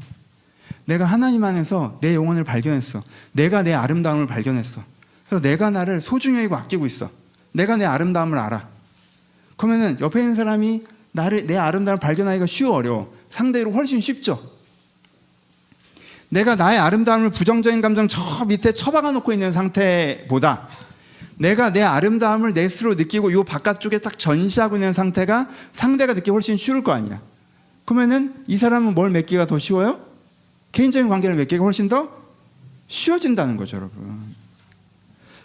내가 하나님 안에서 내 영혼을 발견했어. 내가 내 아름다움을 발견했어. 그래서 내가 나를 소중히 여기고 아끼고 있어. 내가 내 아름다움을 알아. 그러면은 옆에 있는 사람이 내 아름다움을 발견하기가 쉬워, 어려워? 상대로 훨씬 쉽죠. 내가 나의 아름다움을 부정적인 감정 저 밑에 처박아 놓고 있는 상태보다 내가 내 아름다움을 내 스스로 느끼고 이 바깥쪽에 딱 전시하고 있는 상태가 상대가 느끼기 훨씬 쉬울 거 아니야. 그러면은 이 사람은 뭘 맺기가 더 쉬워요? 개인적인 관계를 맺기가 훨씬 더 쉬워진다는 거죠, 여러분.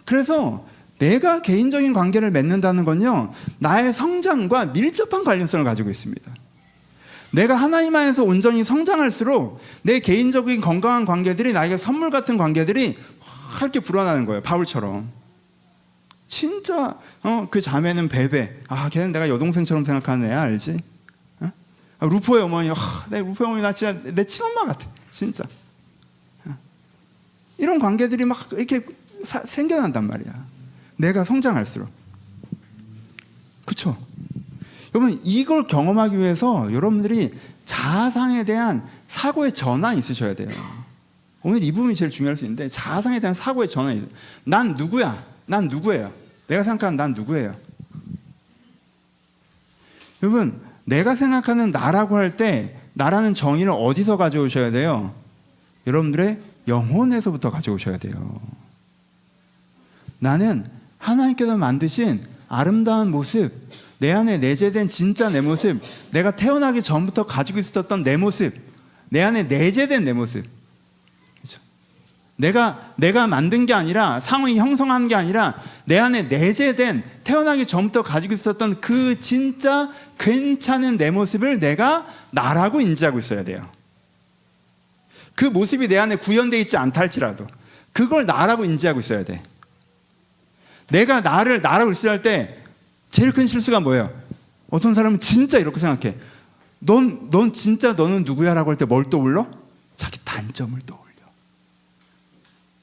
그래서 내가 개인적인 관계를 맺는다는 건요, 나의 성장과 밀접한 관련성을 가지고 있습니다. 내가 하나님 안에서 온전히 성장할수록 내 개인적인 건강한 관계들이, 나에게 선물 같은 관계들이 이렇게 불어나는 거예요. 바울처럼. 진짜 그 자매는 베베. 걔는 내가 여동생처럼 생각하는 애야, 알지? 루포의 어머니. 내 루포의 어머니 나 진짜 내 친엄마 같아. 진짜. 이런 관계들이 막 이렇게 생겨난단 말이야. 내가 성장할수록. 그렇죠? 여러분, 이걸 경험하기 위해서 여러분들이 자아상에 대한 사고의 전환이 있으셔야 돼요. 오늘 이 부분이 제일 중요할 수 있는데 자아상에 대한 사고의 전환이에요. 난 누구야? 난 누구예요? 내가 생각하는 난 누구예요? 여러분, 내가 생각하는 나라고 할 때 나라는 정의를 어디서 가져오셔야 돼요? 여러분들의 영혼에서부터 가져오셔야 돼요. 나는 하나님께서 만드신 아름다운 모습, 내 안에 내재된 진짜 내 모습, 내가 태어나기 전부터 가지고 있었던 내 모습, 내 안에 내재된 내 모습. 그렇죠? 내가 만든 게 아니라, 상황이 형성한 게 아니라 내 안에 내재된, 태어나기 전부터 가지고 있었던 그 진짜 괜찮은 내 모습을 내가 나라고 인지하고 있어야 돼요. 그 모습이 내 안에 구현되어 있지 않다 할지라도 그걸 나라고 인지하고 있어야 돼. 내가 나를 나라고 인지할 때 제일 큰 실수가 뭐예요? 어떤 사람은 진짜 이렇게 생각해. 넌 진짜 너는 누구야? 라고 할 때 뭘 떠올려? 자기 단점을 떠올려.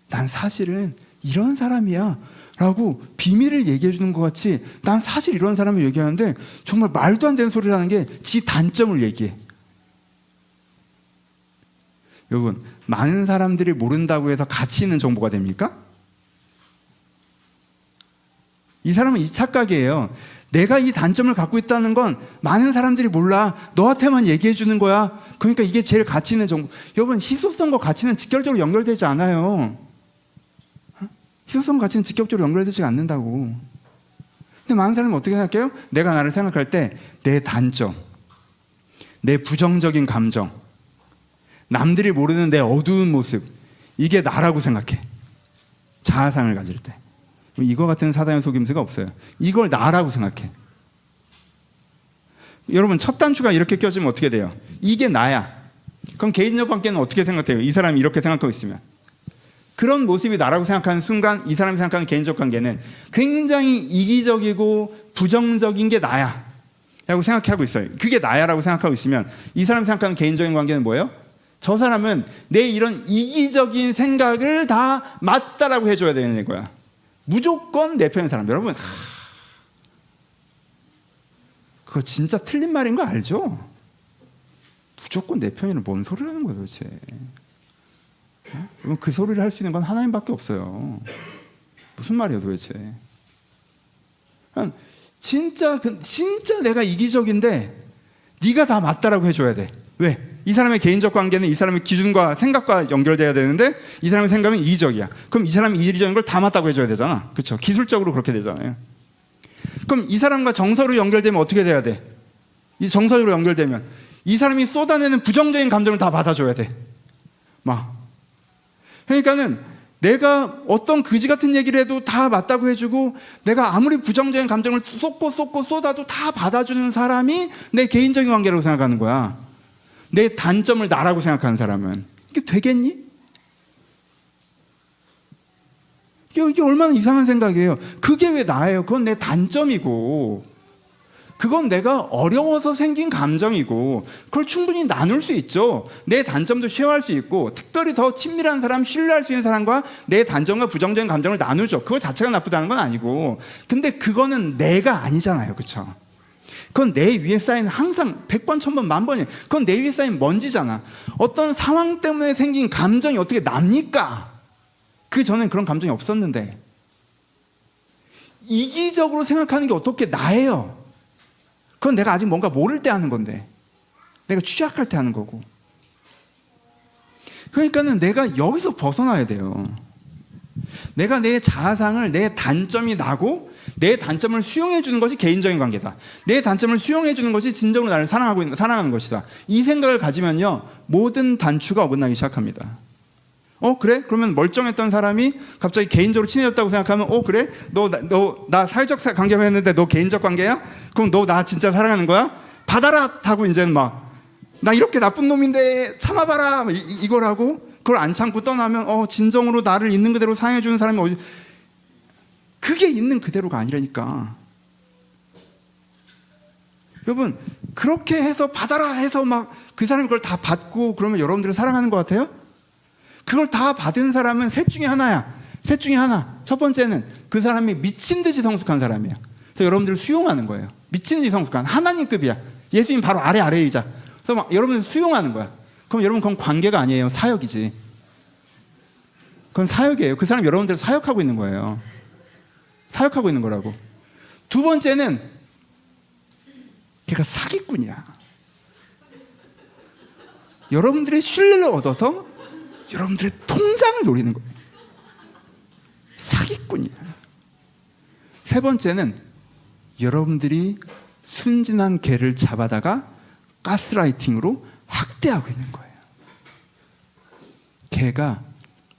난 사실은 이런 사람이야 라고 비밀을 얘기해 주는 것 같이 난 사실 이런 사람을 얘기하는데 정말 말도 안 되는 소리를 하는 게 지 단점을 얘기해. 여러분, 많은 사람들이 모른다고 해서 가치 있는 정보가 됩니까? 이 사람은 이 착각이에요. 내가 이 단점을 갖고 있다는 건 많은 사람들이 몰라. 너한테만 얘기해 주는 거야. 그러니까 이게 제일 가치 있는 정보. 여러분, 희소성과 가치는 직결적으로 연결되지 않아요. 희소성 가치는 직접적으로 연결되지 않는다고. 근데 많은 사람은 어떻게 생각해요? 내가 나를 생각할 때 내 단점, 내 부정적인 감정, 남들이 모르는 내 어두운 모습, 이게 나라고 생각해. 자아상을 가질 때. 이거 같은 사단의 속임수가 없어요. 이걸 나라고 생각해. 여러분, 첫 단추가 이렇게 껴지면 어떻게 돼요? 이게 나야. 그럼 개인적 관계는 어떻게 생각해요? 이 사람이 이렇게 생각하고 있으면. 그런 모습이 나라고 생각하는 순간 이 사람이 생각하는 개인적 관계는 굉장히 이기적이고 부정적인 게 나야 라고 생각하고 있어요. 그게 나야 라고 생각하고 있으면 이 사람이 생각하는 개인적인 관계는 뭐예요? 저 사람은 내 이런 이기적인 생각을 다 맞다라고 해줘야 되는 거야. 무조건 내 편인 사람. 여러분, 그거 진짜 틀린 말인 거 알죠? 무조건 내 편이는 뭔 소리를 하는 거예요 도대체. 그 소리를 할 수 있는 건 하나님밖에 없어요. 무슨 말이에요 도대체. 진짜 내가 이기적인데 네가 다 맞다라고 해줘야 돼. 왜? 이 사람의 개인적 관계는 이 사람의 기준과 생각과 연결돼야 되는데 이 사람의 생각은 이기적이야. 그럼 이 사람이 이기적인 걸 다 맞다고 해줘야 되잖아. 그렇죠? 기술적으로 그렇게 되잖아요. 그럼 이 사람과 정서로 연결되면 어떻게 돼야 돼? 이 정서로 연결되면 이 사람이 쏟아내는 부정적인 감정을 다 받아줘야 돼. 그러니까는 내가 어떤 그지 같은 얘기를 해도 다 맞다고 해주고 내가 아무리 부정적인 감정을 쏟고 쏟아도 다 받아주는 사람이 내 개인적인 관계라고 생각하는 거야. 내 단점을 나라고 생각하는 사람은. 이게 되겠니? 이게 얼마나 이상한 생각이에요. 그게 왜 나예요? 그건 내 단점이고 그건 내가 어려워서 생긴 감정이고 그걸 충분히 나눌 수 있죠. 내 단점도 쉐어할 수 있고 특별히 더 친밀한 사람, 신뢰할 수 있는 사람과 내 단점과 부정적인 감정을 나누죠. 그거 자체가 나쁘다는 건 아니고 근데 그거는 내가 아니잖아요. 그렇죠? 그건 내 위에 쌓인 항상 100번, 1000번, 10,000번이에요. 그건 내 위에 쌓인 먼지잖아. 어떤 상황 때문에 생긴 감정이 어떻게 납니까? 그 전엔 그런 감정이 없었는데 이기적으로 생각하는 게 어떻게 나예요? 그건 내가 아직 뭔가 모를 때 하는 건데 내가 취약할 때 하는 거고. 그러니까는 내가 여기서 벗어나야 돼요. 내가 내 자아상을 내 단점이 나고 내 단점을 수용해 주는 것이 개인적인 관계다. 내 단점을 수용해 주는 것이 진정으로 나를 사랑하는 것이다. 이 생각을 가지면요 모든 단추가 어긋나기 시작합니다. 그래? 그러면 멀쩡했던 사람이 갑자기 개인적으로 친해졌다고 생각하면 그래? 나 사회적 관계만 했는데 너 개인적 관계야? 그럼 너 나 진짜 사랑하는 거야? 받아라! 하고 이제는 나 이렇게 나쁜 놈인데 참아봐라! 이걸 하고 그걸 안 참고 떠나면 진정으로 나를 있는 그대로 사랑해 주는 사람이 어디. 그게 있는 그대로가 아니라니까. 여러분, 그렇게 해서 받아라 해서 그 사람이 그걸 다 받고 그러면 여러분들을 사랑하는 것 같아요? 그걸 다 받은 사람은 셋 중에 하나야. 셋 중에 하나. 첫 번째는 그 사람이 미친 듯이 성숙한 사람이야. 그래서 여러분들을 수용하는 거예요. 미친 듯이 성숙한 하나님급이야. 예수님 바로 아래이자. 그래서 여러분들 수용하는 거야. 그럼 여러분 그건 관계가 아니에요. 사역이지. 그건 사역이에요. 그 사람 여러분들 사역하고 있는 거예요. 사역하고 있는 거라고. 두 번째는 걔가 사기꾼이야. 여러분들의 신뢰를 얻어서 여러분들의 통장을 노리는 거예요. 사기꾼이야. 세 번째는 여러분들이 순진한 개를 잡아다가 가스라이팅으로 학대하고 있는 거예요. 개가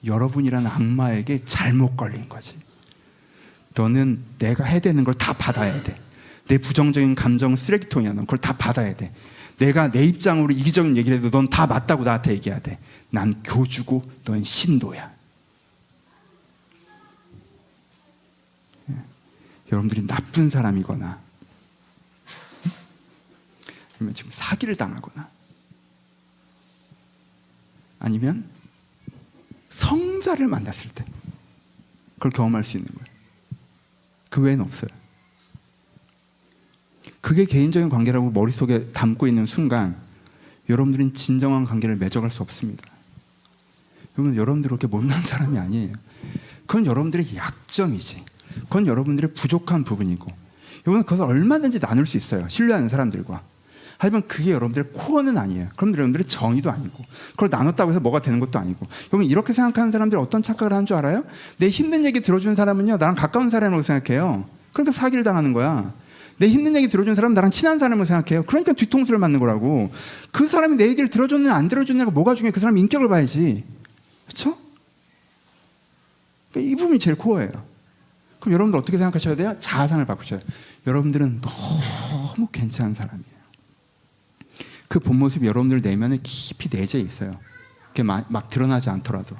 여러분이라는 악마에게 잘못 걸린 거지. 너는 내가 해야 되는 걸 다 받아야 돼. 내 부정적인 감정 쓰레기통이야. 넌 그걸 다 받아야 돼. 내가 내 입장으로 이기적인 얘기를 해도 넌 다 맞다고 나한테 얘기해야 돼. 난 교주고 넌 신도야. 여러분들이 나쁜 사람이거나 아니면 지금 사기를 당하거나 아니면 성자를 만났을 때 그걸 경험할 수 있는 거예요. 그 외에는 없어요. 그게 개인적인 관계라고 머릿속에 담고 있는 순간 여러분들은 진정한 관계를 맺어갈 수 없습니다. 여러분들 그렇게 못난 사람이 아니에요. 그건 여러분들의 약점이지. 그건 여러분들의 부족한 부분이고 여러분 그것을 얼마든지 나눌 수 있어요. 신뢰하는 사람들과. 하지만 그게 여러분들의 코어는 아니에요. 그럼 여러분들의 정의도 아니고 그걸 나눴다고 해서 뭐가 되는 것도 아니고. 여러분 이렇게 생각하는 사람들이 어떤 착각을 하는 줄 알아요? 내 힘든 얘기 들어주는 사람은요 나랑 가까운 사람이라고 생각해요. 그러니까 사기를 당하는 거야. 내 힘든 얘기 들어주는 사람은 나랑 친한 사람으로 생각해요. 그러니까 뒤통수를 맞는 거라고. 그 사람이 내 얘기를 들어줬느냐 안 들어줬느냐가 뭐가 중요해. 그 사람 인격을 봐야지. 그렇죠? 그러니까 이 부분이 제일 코어예요. 그럼 여러분들 어떻게 생각하셔야 돼요? 자아상을 바꾸셔야 돼요. 여러분들은 너무 괜찮은 사람이에요. 그 본 모습이 여러분들 내면에 깊이 내재해 있어요. 그게 막 드러나지 않더라도.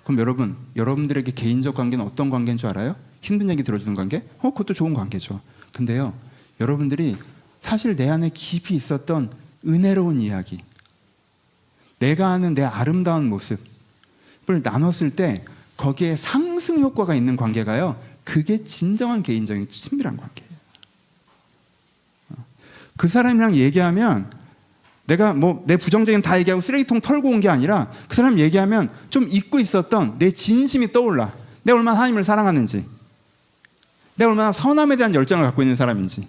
그럼 여러분들에게 개인적 관계는 어떤 관계인 줄 알아요? 힘든 얘기 들어주는 관계? 그것도 좋은 관계죠. 근데요, 여러분들이 사실 내 안에 깊이 있었던 은혜로운 이야기, 내가 아는 내 아름다운 모습을 나눴을 때 거기에 상승 효과가 있는 관계가요, 그게 진정한 개인적인 친밀한 관계예요. 그 사람이랑 얘기하면 내가 뭐 내 부정적인 다 얘기하고 쓰레기통 털고 온 게 아니라 그 사람 얘기하면 좀 잊고 있었던 내 진심이 떠올라. 내가 얼마나 하나님을 사랑하는지, 내가 얼마나 선함에 대한 열정을 갖고 있는 사람인지,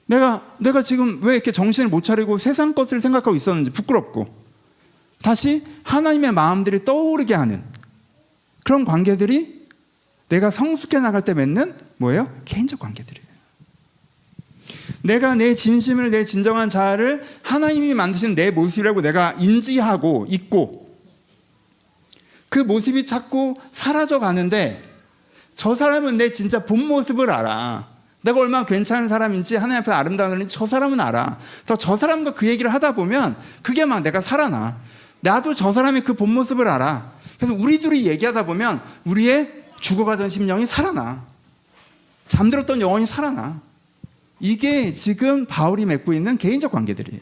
내가 지금 왜 이렇게 정신을 못 차리고 세상 것을 생각하고 있었는지 부끄럽고 다시 하나님의 마음들이 떠오르게 하는 그런 관계들이 내가 성숙해 나갈 때 맺는 뭐예요? 개인적 관계들이에요. 내가 내 진심을, 내 진정한 자아를 하나님이 만드신 내 모습이라고 내가 인지하고 있고 그 모습이 자꾸 사라져 가는데 저 사람은 내 진짜 본 모습을 알아. 내가 얼마나 괜찮은 사람인지 하나님 앞에 아름다운 사람인지 저 사람은 알아. 저 사람과 그 얘기를 하다 보면 그게 막 내가 살아나. 나도 저 사람의 그 본 모습을 알아. 그래서 우리 둘이 얘기하다 보면 우리의 죽어가던 심령이 살아나. 잠들었던 영혼이 살아나. 이게 지금 바울이 맺고 있는 개인적 관계들이에요.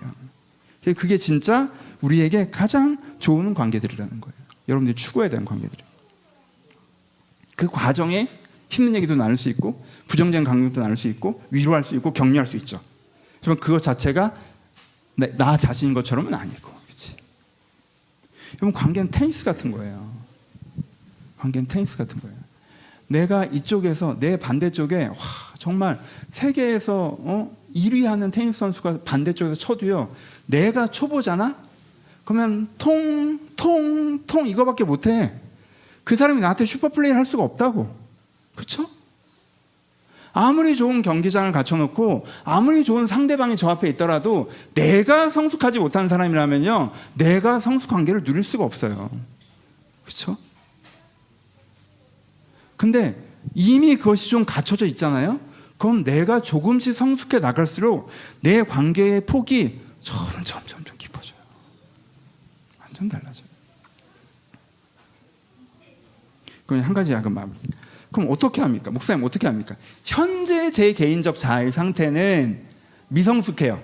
그게 진짜 우리에게 가장 좋은 관계들이라는 거예요. 여러분들이 추구해야 되는 관계들이에요. 그 과정에 힘든 얘기도 나눌 수 있고 부정적인 감정도 나눌 수 있고 위로할 수 있고 격려할 수 있죠. 하지만 그것 자체가 나 자신인 것처럼은 아니고, 그렇지? 여러분 관계는 테니스 같은 거예요. 관계는 테니스 같은 거예요. 내가 이쪽에서 내 반대쪽에 정말 세계에서 1위 하는 테니스 선수가 반대쪽에서 쳐도요, 내가 초보잖아? 그러면 통 이거밖에 못해. 그 사람이 나한테 슈퍼플레이를 할 수가 없다고. 그렇죠? 아무리 좋은 경기장을 갖춰놓고 아무리 좋은 상대방이 저 앞에 있더라도 내가 성숙하지 못한 사람이라면요, 내가 성숙 관계를 누릴 수가 없어요. 그렇죠? 근데 이미 그것이 좀 갖춰져 있잖아요. 그럼 내가 조금씩 성숙해 나갈수록 내 관계의 폭이 점점 깊어져요. 완전 달라져요. 그럼 한 가지 약간 마무리. 그럼 어떻게 합니까? 목사님 어떻게 합니까? 현재 제 개인적 자아의 상태는 미성숙해요.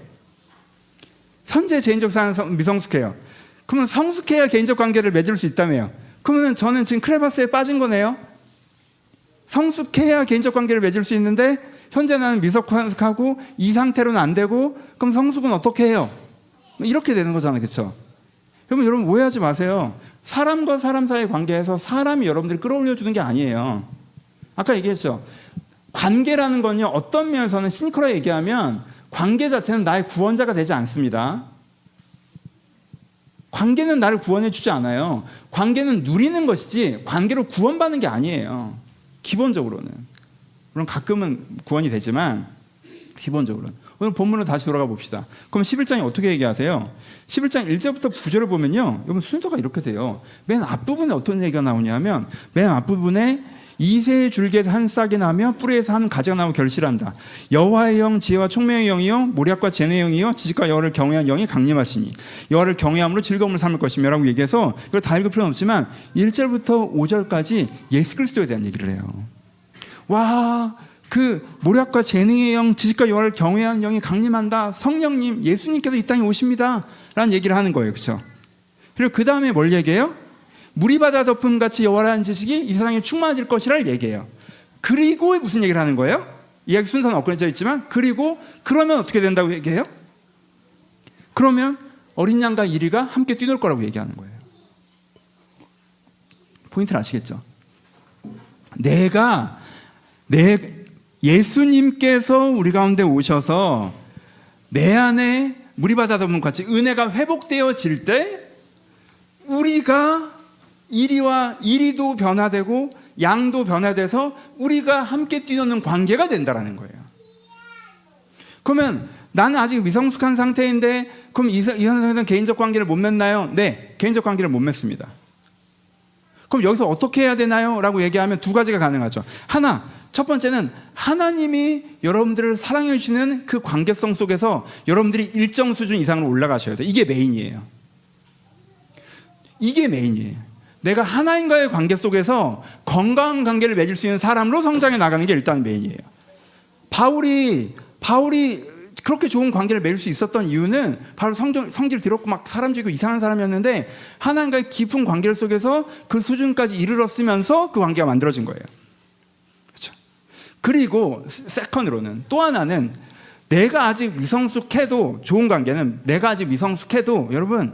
현재 개인적 자아는 미성숙해요. 그러면 성숙해야 개인적 관계를 맺을 수 있다며요. 그러면 저는 지금 크레바스에 빠진 거네요. 성숙해야 개인적 관계를 맺을 수 있는데 현재 나는 미성숙하고 이 상태로는 안 되고, 그럼 성숙은 어떻게 해요? 이렇게 되는 거잖아요. 그렇죠? 여러분 오해하지 마세요. 사람과 사람 사이의 관계에서 사람이 여러분들을 끌어올려 주는 게 아니에요. 아까 얘기했죠. 관계라는 건요, 어떤 면에서는 시니컬하게 얘기하면 관계 자체는 나의 구원자가 되지 않습니다. 관계는 나를 구원해 주지 않아요. 관계는 누리는 것이지 관계로 구원받는 게 아니에요. 기본적으로는. 물론 가끔은 구원이 되지만 기본적으로는. 오늘 본문으로 다시 돌아가 봅시다. 그럼 11장이 어떻게 얘기하세요? 11장 1절부터 9절을 보면요, 여러분 순서가 이렇게 돼요. 맨 앞부분에 어떤 얘기가 나오냐면, 맨 앞부분에 이새의 줄기에서 한 싹이 나며 뿌리에서 한 가지가 나고 결실한다. 여호와의 영, 지혜와 총명의 영이요 모략과 재능의 영이요 지식과 여호와를 경외한 영이 강림하시니 여호와를 경외함으로 즐거움을 삼을 것이며 라고 얘기해서 이걸 다 읽을 필요는 없지만 1절부터 5절까지 예수 그리스도에 대한 얘기를 해요. 와, 그 모략과 재능의 영, 지식과 여호와를 경외한 영이 강림한다. 성령님, 예수님께서 이 땅에 오십니다 라는 얘기를 하는 거예요. 그렇죠? 그리고 그 다음에 뭘 얘기해요? 물이 바다 덮음 같이 여호와라는 지식이 이 세상에 충만해질 것이라를 얘기해요. 그리고 무슨 얘기를 하는 거예요? 이야기 순서는 엇갈려져 있지만, 그리고 그러면 어떻게 된다고 얘기해요? 그러면 어린 양과 이리가 함께 뛰놀 거라고 얘기하는 거예요. 포인트를 아시겠죠? 예수님께서 우리 가운데 오셔서 내 안에 물이 바다 덮음 같이 은혜가 회복되어질 때 우리가 이리도 변화되고 양도 변화돼서 우리가 함께 뛰노는 관계가 된다라는 거예요. 그러면 나는 아직 미성숙한 상태인데 그럼 이 선생님은 개인적 관계를 못 맺나요? 네, 개인적 관계를 못 맺습니다. 그럼 여기서 어떻게 해야 되나요? 라고 얘기하면 두 가지가 가능하죠. 하나, 첫 번째는 하나님이 여러분들을 사랑해 주시는 그 관계성 속에서 여러분들이 일정 수준 이상으로 올라가셔야 돼요. 이게 메인이에요. 이게 메인이에요. 내가 하나님과의 관계 속에서 건강한 관계를 맺을 수 있는 사람으로 성장해 나가는 게 일단 메인이에요. 바울이 그렇게 좋은 관계를 맺을 수 있었던 이유는 바로 성질 더럽고 막 사람 죽이고 이상한 사람이었는데 하나님과의 깊은 관계 속에서 그 수준까지 이르렀으면서 그 관계가 만들어진 거예요. 그렇죠? 그리고 세컨으로는 또 하나는 내가 아직 미성숙해도 좋은 관계는 내가 아직 미성숙해도 여러분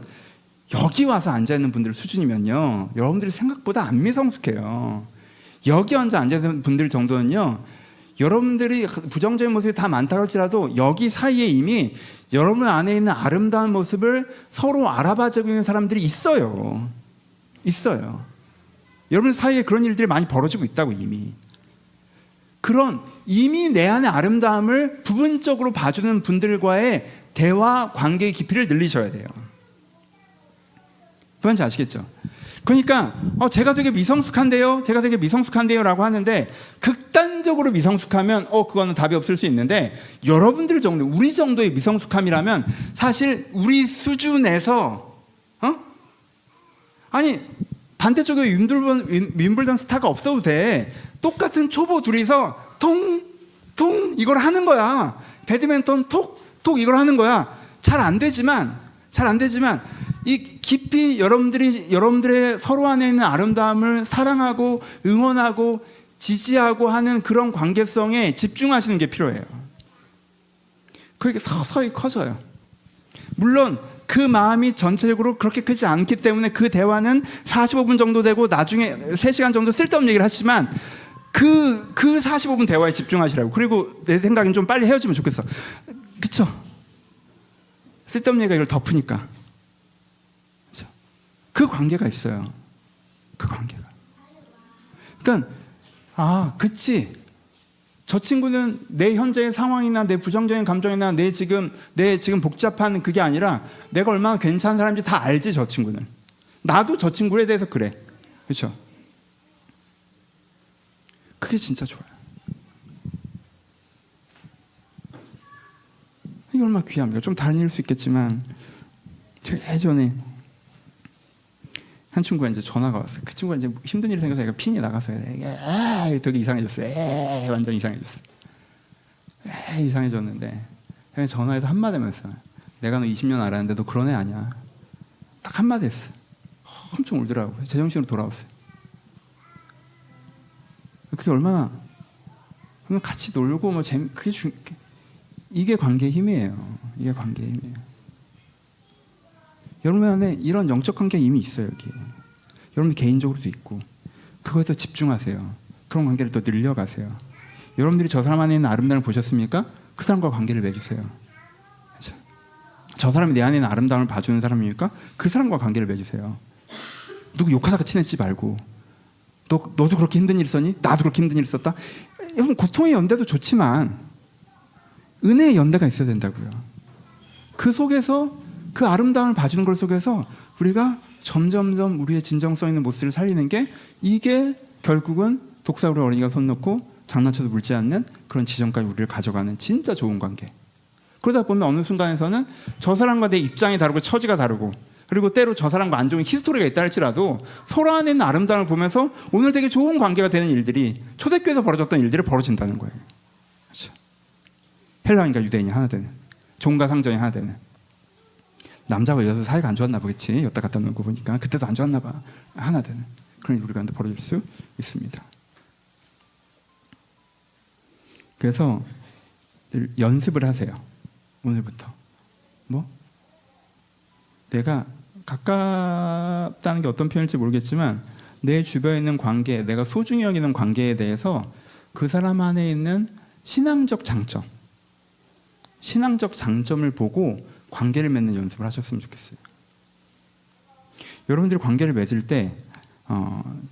여기 와서 앉아있는 분들 수준이면요 여러분들이 생각보다 안 미성숙해요. 여기 앉아있는 분들 정도는요 여러분들이 부정적인 모습이 다 많다고 할지라도 여기 사이에 이미 여러분 안에 있는 아름다운 모습을 서로 알아봐주고 있는 사람들이 있어요. 여러분 사이에 그런 일들이 많이 벌어지고 있다고. 이미 내 안의 아름다움을 부분적으로 봐주는 분들과의 대화 관계의 깊이를 늘리셔야 돼요. 그런지 아시겠죠? 그러니까 제가 되게 미성숙한데요 라고 하는데 극단적으로 미성숙하면 그거는 답이 없을 수 있는데 여러분들 정도, 우리 정도의 미성숙함이라면 사실 우리 수준에서 아니 반대쪽에 윈블던 스타가 없어도 돼. 똑같은 초보 둘이서 통 이걸 하는 거야. 배드민턴 톡 이걸 하는 거야. 잘 안 되지만 이 깊이 여러분들의 서로 안에 있는 아름다움을 사랑하고 응원하고 지지하고 하는 그런 관계성에 집중하시는 게 필요해요. 그게 서서히 커져요. 물론 그 마음이 전체적으로 그렇게 크지 않기 때문에 그 대화는 45분 정도 되고 나중에 3시간 정도 쓸데없는 얘기를 하시지만 그 45분 대화에 집중하시라고. 그리고 내 생각엔 좀 빨리 헤어지면 좋겠어. 그쵸? 쓸데없는 얘기가 이걸 덮으니까. 그 관계가 있어요. 그 관계가. 그러니까 그치. 저 친구는 내 현재의 상황이나 내 부정적인 감정이나 내 지금 복잡한 그게 아니라 내가 얼마나 괜찮은 사람인지 다 알지. 저 친구는. 나도 저 친구에 대해서 그래. 그렇죠? 그게 진짜 좋아요. 이게 얼마나 귀합니까? 좀 다른 일일 수 있겠지만 제가 예전에 한 친구가 이제 전화가 왔어요. 그 친구가 이제 힘든 일이 생겨서 핀이 나가서요. 되게 이상해졌어요. 완전 이상해졌어. 이상해졌는데 그냥 전화해서 한마디만 했어요. 내가 너 20년 알았는데 너 그런 애 아니야. 딱 한마디 했어. 엄청 울더라고요. 제정신으로 돌아왔어요. 그게 얼마나 같이 놀고 이게 관계의 힘이에요. 이게 관계의 힘이에요. 여러분 안에 이런 영적 관계가 이미 있어요. 여기. 여러분 개인적으로도 있고 그거에서 집중하세요. 그런 관계를 더 늘려가세요. 여러분들이 저 사람 안에 있는 아름다움을 보셨습니까? 그 사람과 관계를 맺으세요. 그렇죠? 저 사람이 내 안에 있는 아름다움을 봐주는 사람입니까? 그 사람과 관계를 맺으세요. 누구 욕하다가 친해지지 말고 너도 그렇게 힘든 일 있었니? 나도 그렇게 힘든 일 있었다. 여러분 고통의 연대도 좋지만 은혜의 연대가 있어야 된다고요. 그 속에서 그 아름다움을 봐주는 것 속에서 우리가 점점점 우리의 진정성 있는 모습을 살리는 게 이게 결국은 독사우리 어린이가 손 놓고 장난쳐도 물지 않는 그런 지점까지 우리를 가져가는 진짜 좋은 관계. 그러다 보면 어느 순간에서는 저 사람과 내 입장이 다르고 처지가 다르고 그리고 때로 저 사람과 안 좋은 히스토리가 있다 할지라도 서로 안에 있는 아름다움을 보면서 오늘 되게 좋은 관계가 되는 일들이 초대교회에서 벌어졌던 일들이 벌어진다는 거예요. 그렇죠? 헬라인과 유대인이 하나 되는, 종과 상전이 하나 되는. 남자와 여자 사이가 안 좋았나 보겠지. 여따 갔다 놓고 보니까 그때도 안 좋았나 봐. 하나 되는 그런 일이 우리 가운데 벌어질 수 있습니다. 그래서 연습을 하세요. 오늘부터. 내가 가깝다는 게 어떤 표현일지 모르겠지만 내 주변에 있는 관계, 내가 소중히 여기는 관계에 대해서 그 사람 안에 있는 신앙적 장점을 보고 관계를 맺는 연습을 하셨으면 좋겠어요. 여러분들이 관계를 맺을 때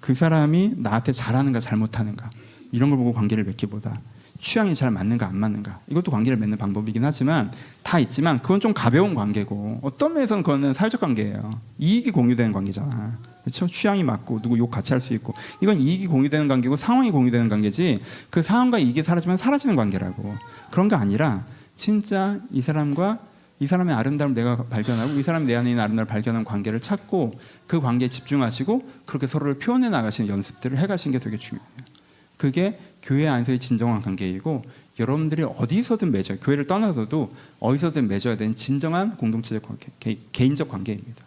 그 사람이 나한테 잘하는가 잘못하는가 이런 걸 보고 관계를 맺기보다 취향이 잘 맞는가 안 맞는가 이것도 관계를 맺는 방법이긴 하지만 다 있지만 그건 좀 가벼운 관계고 어떤 면에서는 그거는 사회적 관계예요. 이익이 공유되는 관계잖아. 그렇죠? 취향이 맞고 누구 욕 같이 할 수 있고 이건 이익이 공유되는 관계고 상황이 공유되는 관계지 그 상황과 이익이 사라지면 사라지는 관계라고. 그런 게 아니라 진짜 이 사람과 이 사람의 아름다움을 내가 발견하고 이 사람이 내 안에 있는 아름다움을 발견하는 관계를 찾고 그 관계에 집중하시고 그렇게 서로를 표현해 나가시는 연습들을 해가시는 게 되게 중요해요. 그게 교회 안에서의 진정한 관계이고 여러분들이 어디서든 맺어요. 교회를 떠나서도 어디서든 맺어야 되는 진정한 공동체적 관계, 개인적 관계입니다.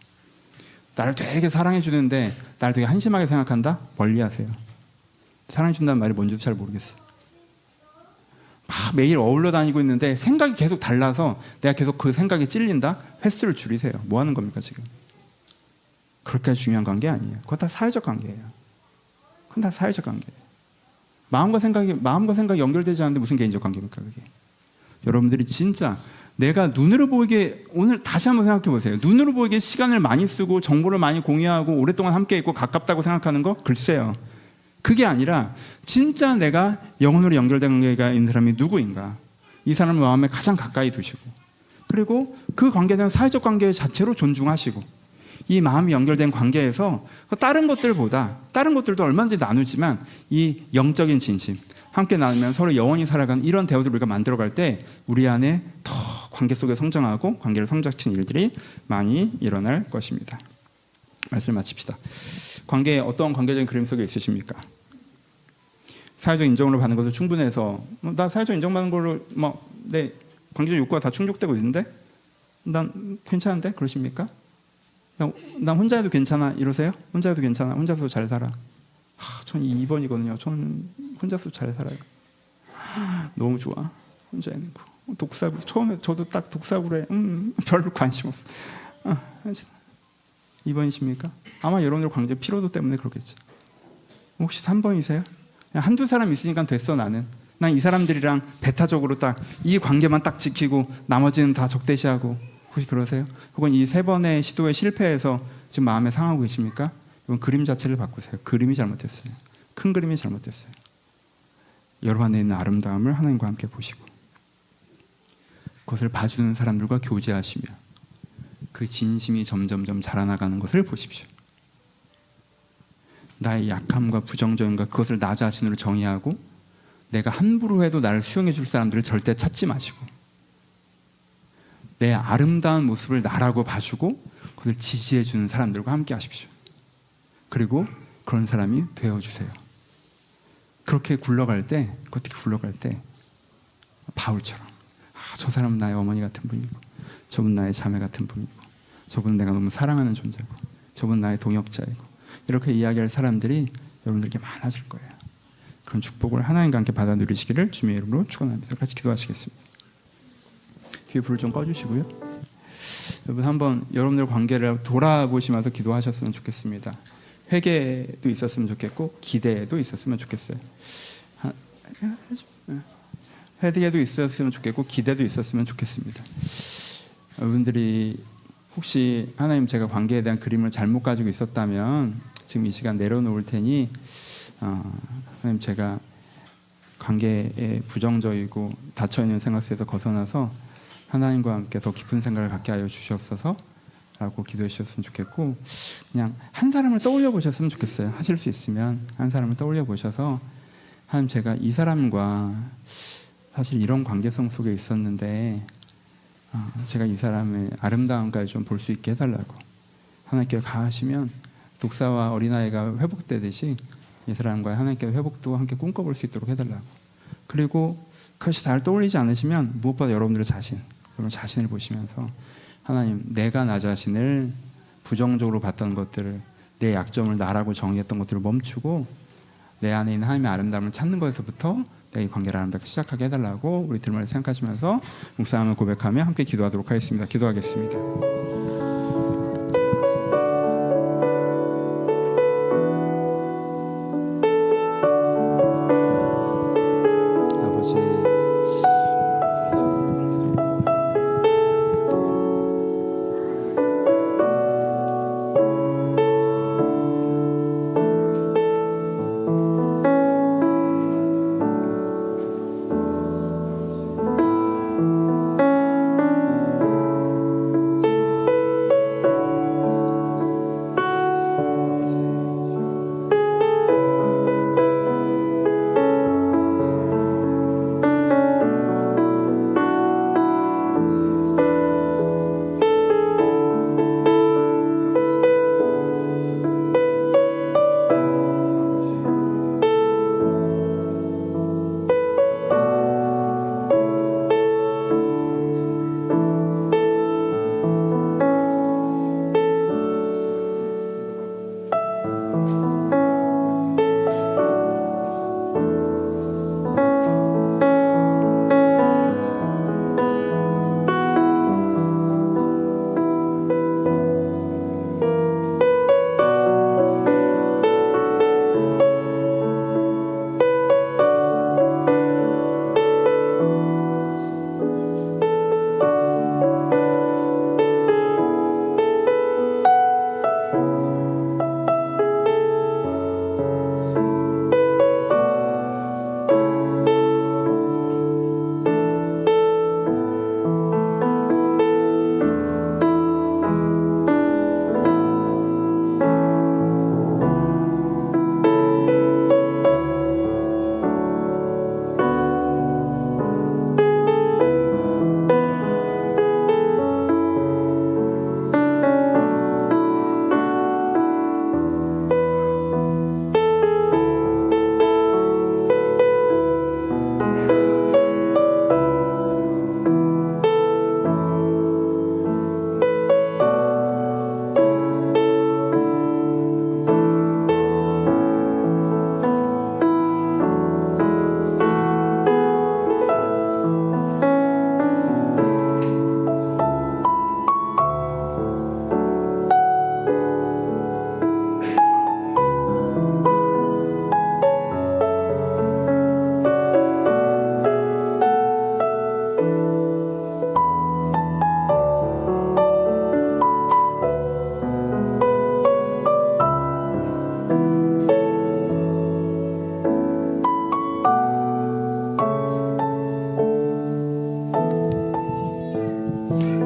나를 되게 사랑해 주는데 나를 되게 한심하게 생각한다? 멀리하세요. 사랑해 준다는 말이 뭔지도 잘 모르겠어요. 막 매일 어울려 다니고 있는데 생각이 계속 달라서 내가 계속 그 생각에 찔린다? 횟수를 줄이세요. 뭐 하는 겁니까 지금? 그렇게 중요한 관계 아니에요. 그거 다 사회적 관계예요. 그건 다 사회적 관계예요. 마음과 생각이 연결되지 않는데 무슨 개인적 관계입니까 그게? 여러분들이 진짜 내가 눈으로 보이게 오늘 다시 한번 생각해 보세요. 눈으로 보이게 시간을 많이 쓰고 정보를 많이 공유하고 오랫동안 함께 있고 가깝다고 생각하는 거? 글쎄요. 그게 아니라 진짜 내가 영혼으로 연결된 관계가 있는 사람이 누구인가? 이 사람을 마음에 가장 가까이 두시고 그리고 그 관계에 대한 사회적 관계 자체로 존중하시고 이 마음이 연결된 관계에서 다른 것들보다 다른 것들도 얼마든지 나누지만 이 영적인 진심 함께 나누면 서로 영원히 살아가는 이런 대화들을 우리가 만들어갈 때 우리 안에 더 관계 속에 성장하고 관계를 성장시키는 일들이 많이 일어날 것입니다. 말씀을 마칩시다. 관계 어떤 관계적인 그림 속에 있으십니까? 사회적 인정을 받는 것을 충분해서 나 사회적 인정받는 걸로 내 관계적 욕구가 다 충족되고 있는데 난 괜찮은데 그러십니까? 난 혼자 해도 괜찮아 이러세요? 혼자 해도 괜찮아. 혼자서 잘 살아. 전 2번이거든요. 저는 혼자서 잘 살아요. 너무 좋아. 혼자 있는 거. 독사구. 처음에 저도 딱 독사구래. 별로 관심 없어. 2번이십니까? 아마 여러분들 관계 피로도 때문에 그렇겠죠. 혹시 3번이세요? 한두 사람 있으니까 됐어 나는. 난 이 사람들이랑 배타적으로 딱 이 관계만 딱 지키고 나머지는 다 적대시하고 혹시 그러세요? 혹은 이 3번의 시도에 실패해서 지금 마음에 상하고 계십니까? 이건 그림 자체를 바꾸세요. 그림이 잘못됐어요. 큰 그림이 잘못됐어요. 여러분 안에 있는 아름다움을 하나님과 함께 보시고 그것을 봐주는 사람들과 교제하시며 그 진심이 점점점 자라나가는 것을 보십시오. 나의 약함과 부정적인과 그것을 나 자신으로 정의하고 내가 함부로 해도 나를 수용해 줄 사람들을 절대 찾지 마시고 내 아름다운 모습을 나라고 봐주고 그걸 지지해 주는 사람들과 함께 하십시오. 그리고 그런 사람이 되어주세요. 그렇게 굴러갈 때 바울처럼 저 사람은 나의 어머니 같은 분이고 저분 나의 자매 같은 분이고 저분은 내가 너무 사랑하는 존재고 저분은 나의 동역자이고 이렇게 이야기할 사람들이 여러분들에게 많아질 거예요. 그런 축복을 하나님과 함께 받아 누리시기를 주님의 이름으로 축원합니다. 같이 기도하시겠습니다. 뒤에 불을 좀 꺼주시고요. 여러분 한번 여러분들 관계를 돌아보시면서 기도하셨으면 좋겠습니다. 회개도 있었으면 좋겠고 기대도 있었으면 좋겠어요. 회개도 있었으면 좋겠고 기대도 있었으면 좋겠습니다. 여러분들이 혹시 하나님 제가 관계에 대한 그림을 잘못 가지고 있었다면 지금 이 시간 내려놓을 테니 하나님 제가 관계에 부정적이고 닫혀있는 생각 속에서 벗어나서 하나님과 함께 더 깊은 생각을 갖게 하여 주시옵소서 라고 기도해 주셨으면 좋겠고, 그냥 한 사람을 떠올려 보셨으면 좋겠어요. 하실 수 있으면 한 사람을 떠올려 보셔서 하나님 제가 이 사람과 사실 이런 관계성 속에 있었는데 제가 이 사람의 아름다움까지 좀 볼 수 있게 해달라고 하나님께 가하시면 독사와 어린아이가 회복되듯이 이 사람과 하나님께 회복도 함께 꿈꿔볼 수 있도록 해달라고. 그리고 그것이 잘 떠올리지 않으시면 무엇보다 여러분들의 여러분 자신을 보시면서 하나님, 내가 나 자신을 부정적으로 봤던 것들을, 내 약점을 나라고 정의했던 것들을 멈추고 내 안에 있는 하나님의 아름다움을 찾는 것에서부터 내가 이 관계를 아름답게 시작하게 해달라고 우리 들만을 생각하시면서 묵상함을 고백하며 함께 기도하도록 하겠습니다. 기도하겠습니다.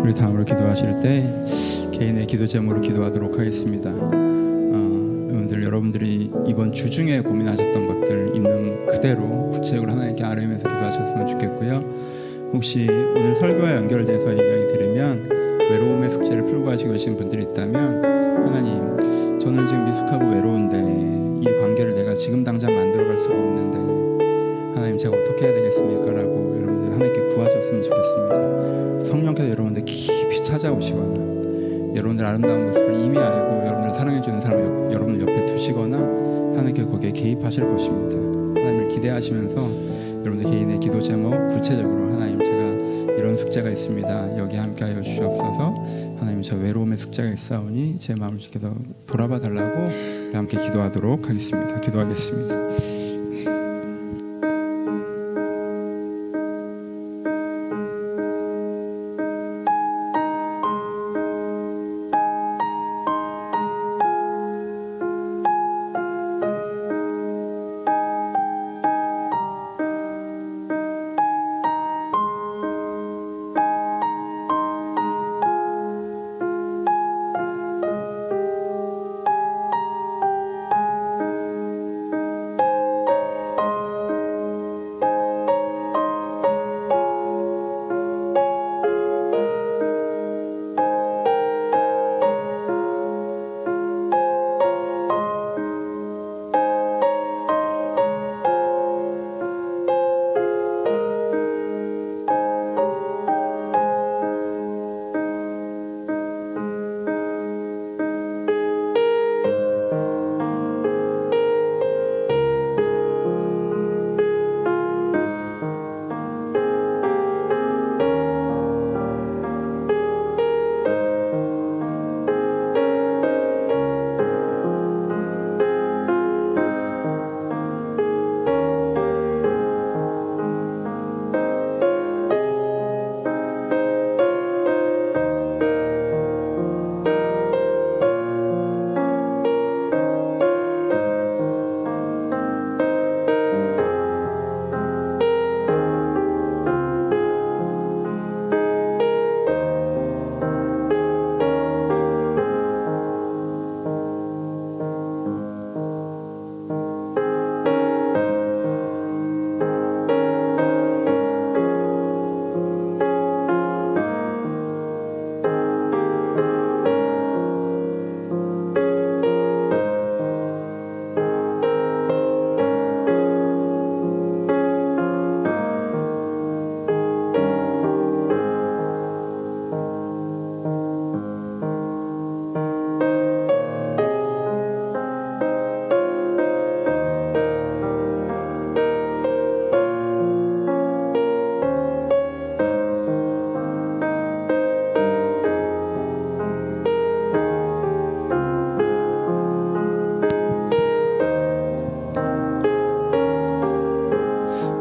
우리 다음으로 기도하실 때 개인의 기도 제목으로 기도하도록 하겠습니다. 여러분들이 이번 주 중에 고민하셨던 것들 있는 그대로 구체적으로 하나님께 아뢰면서 기도하셨으면 좋겠고요. 혹시 오늘 설교와 연결돼서 얘기하기 들으면 외로움의 숙제를 풀고 가시고 계신 분들이 있다면, 하나님, 저는 지금 미숙하고 외로운데 이 관계를 내가 지금 당장 만들어갈 수가 없는데 하나님, 제가 어떻게 해야 되겠습니까? 라고 여러분들 하나님께 구하셨으면 좋겠습니다. 성령께서 여러분들 깊이 찾아오시거나 여러분들 아름다운 모습을 이미 알고 여러분들 사랑해주는 사람을 여러분 옆에 두시거나 하나님께 거기에 개입하실 것입니다. 하나님을 기대하시면서 여러분들 개인의 기도 제목 구체적으로, 하나님, 제가 이런 이런 숙제가 있습니다. 여기 함께하여 주시옵소서. 하나님, 저 외로움의 숙제가 있사오니 제 마음을 지켜서 돌아봐 달라고 우리 함께 기도하도록 하겠습니다. 기도하겠습니다.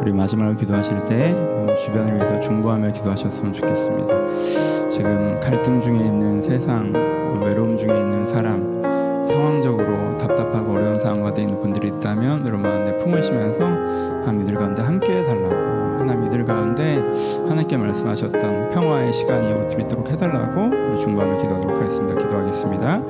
우리 마지막으로 기도하실 때 주변을 위해서 중보하며 기도하셨으면 좋겠습니다. 지금 갈등 중에 있는 세상, 외로움 중에 있는 사람, 상황적으로 답답하고 어려운 상황 가운데 있는 분들이 있다면 여러분 마음에 품으시면서 하나님 이들 가운데 함께 해달라고, 하나님 이들 가운데 하나님께 말씀하셨던 평화의 시간이 올 수 있도록 해달라고 우리 중보하며 기도하도록 하겠습니다. 기도하겠습니다.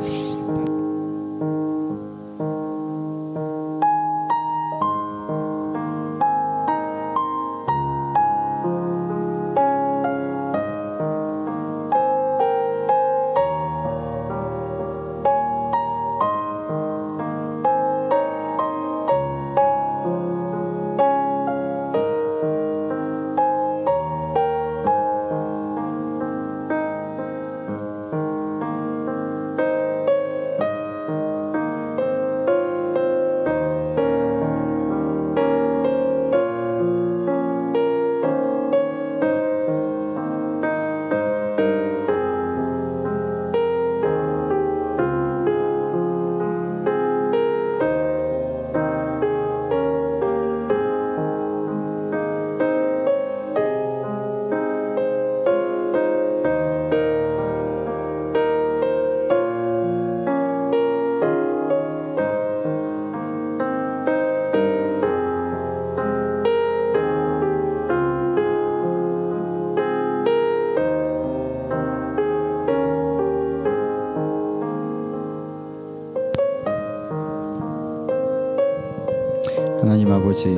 하나님 아버지,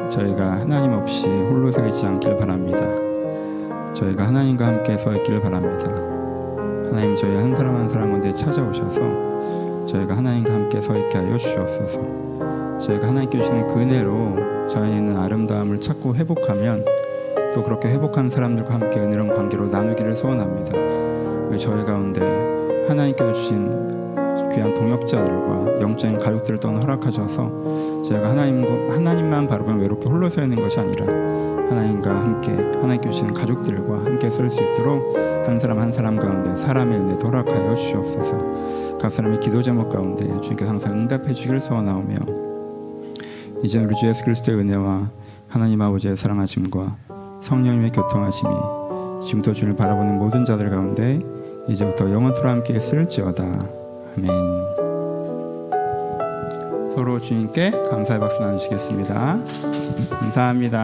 저희가 하나님 없이 홀로 서 있지 않길 바랍니다. 저희가 하나님과 함께 서 있길 바랍니다. 하나님, 저희 한 사람 한 사람 가운데 찾아오셔서 저희가 하나님과 함께 서 있게 하여 주시옵소서. 저희가 하나님께 주시는 그 은혜로 저희는 아름다움을 찾고 회복하면 또 그렇게 회복한 사람들과 함께 은혜로운 관계로 나누기를 소원합니다. 저희 가운데 하나님께서 주신 귀한 동역자들과 영적인 가족들을 또한 허락하셔서 저희가 하나님만 바라보면 외롭게 홀로 서 있는 것이 아니라 하나님과 함께 하나님께 주시는 가족들과 함께 설 수 있도록 한 사람 한 사람 가운데 사람의 은혜 허락하여 주시옵소서. 각 사람의 기도 제목 가운데 주님께서 항상 응답해 주기를 소원하오며 이제 우리 주 예수 그리스도의 은혜와 하나님 아버지의 사랑하심과 성령님의 교통하심이 지금부터 주님을 바라보는 모든 자들 가운데 이제부터 영원토록 함께 있을지어다. 아멘. 서로 주님께 감사의 박수 나누시겠습니다. 감사합니다.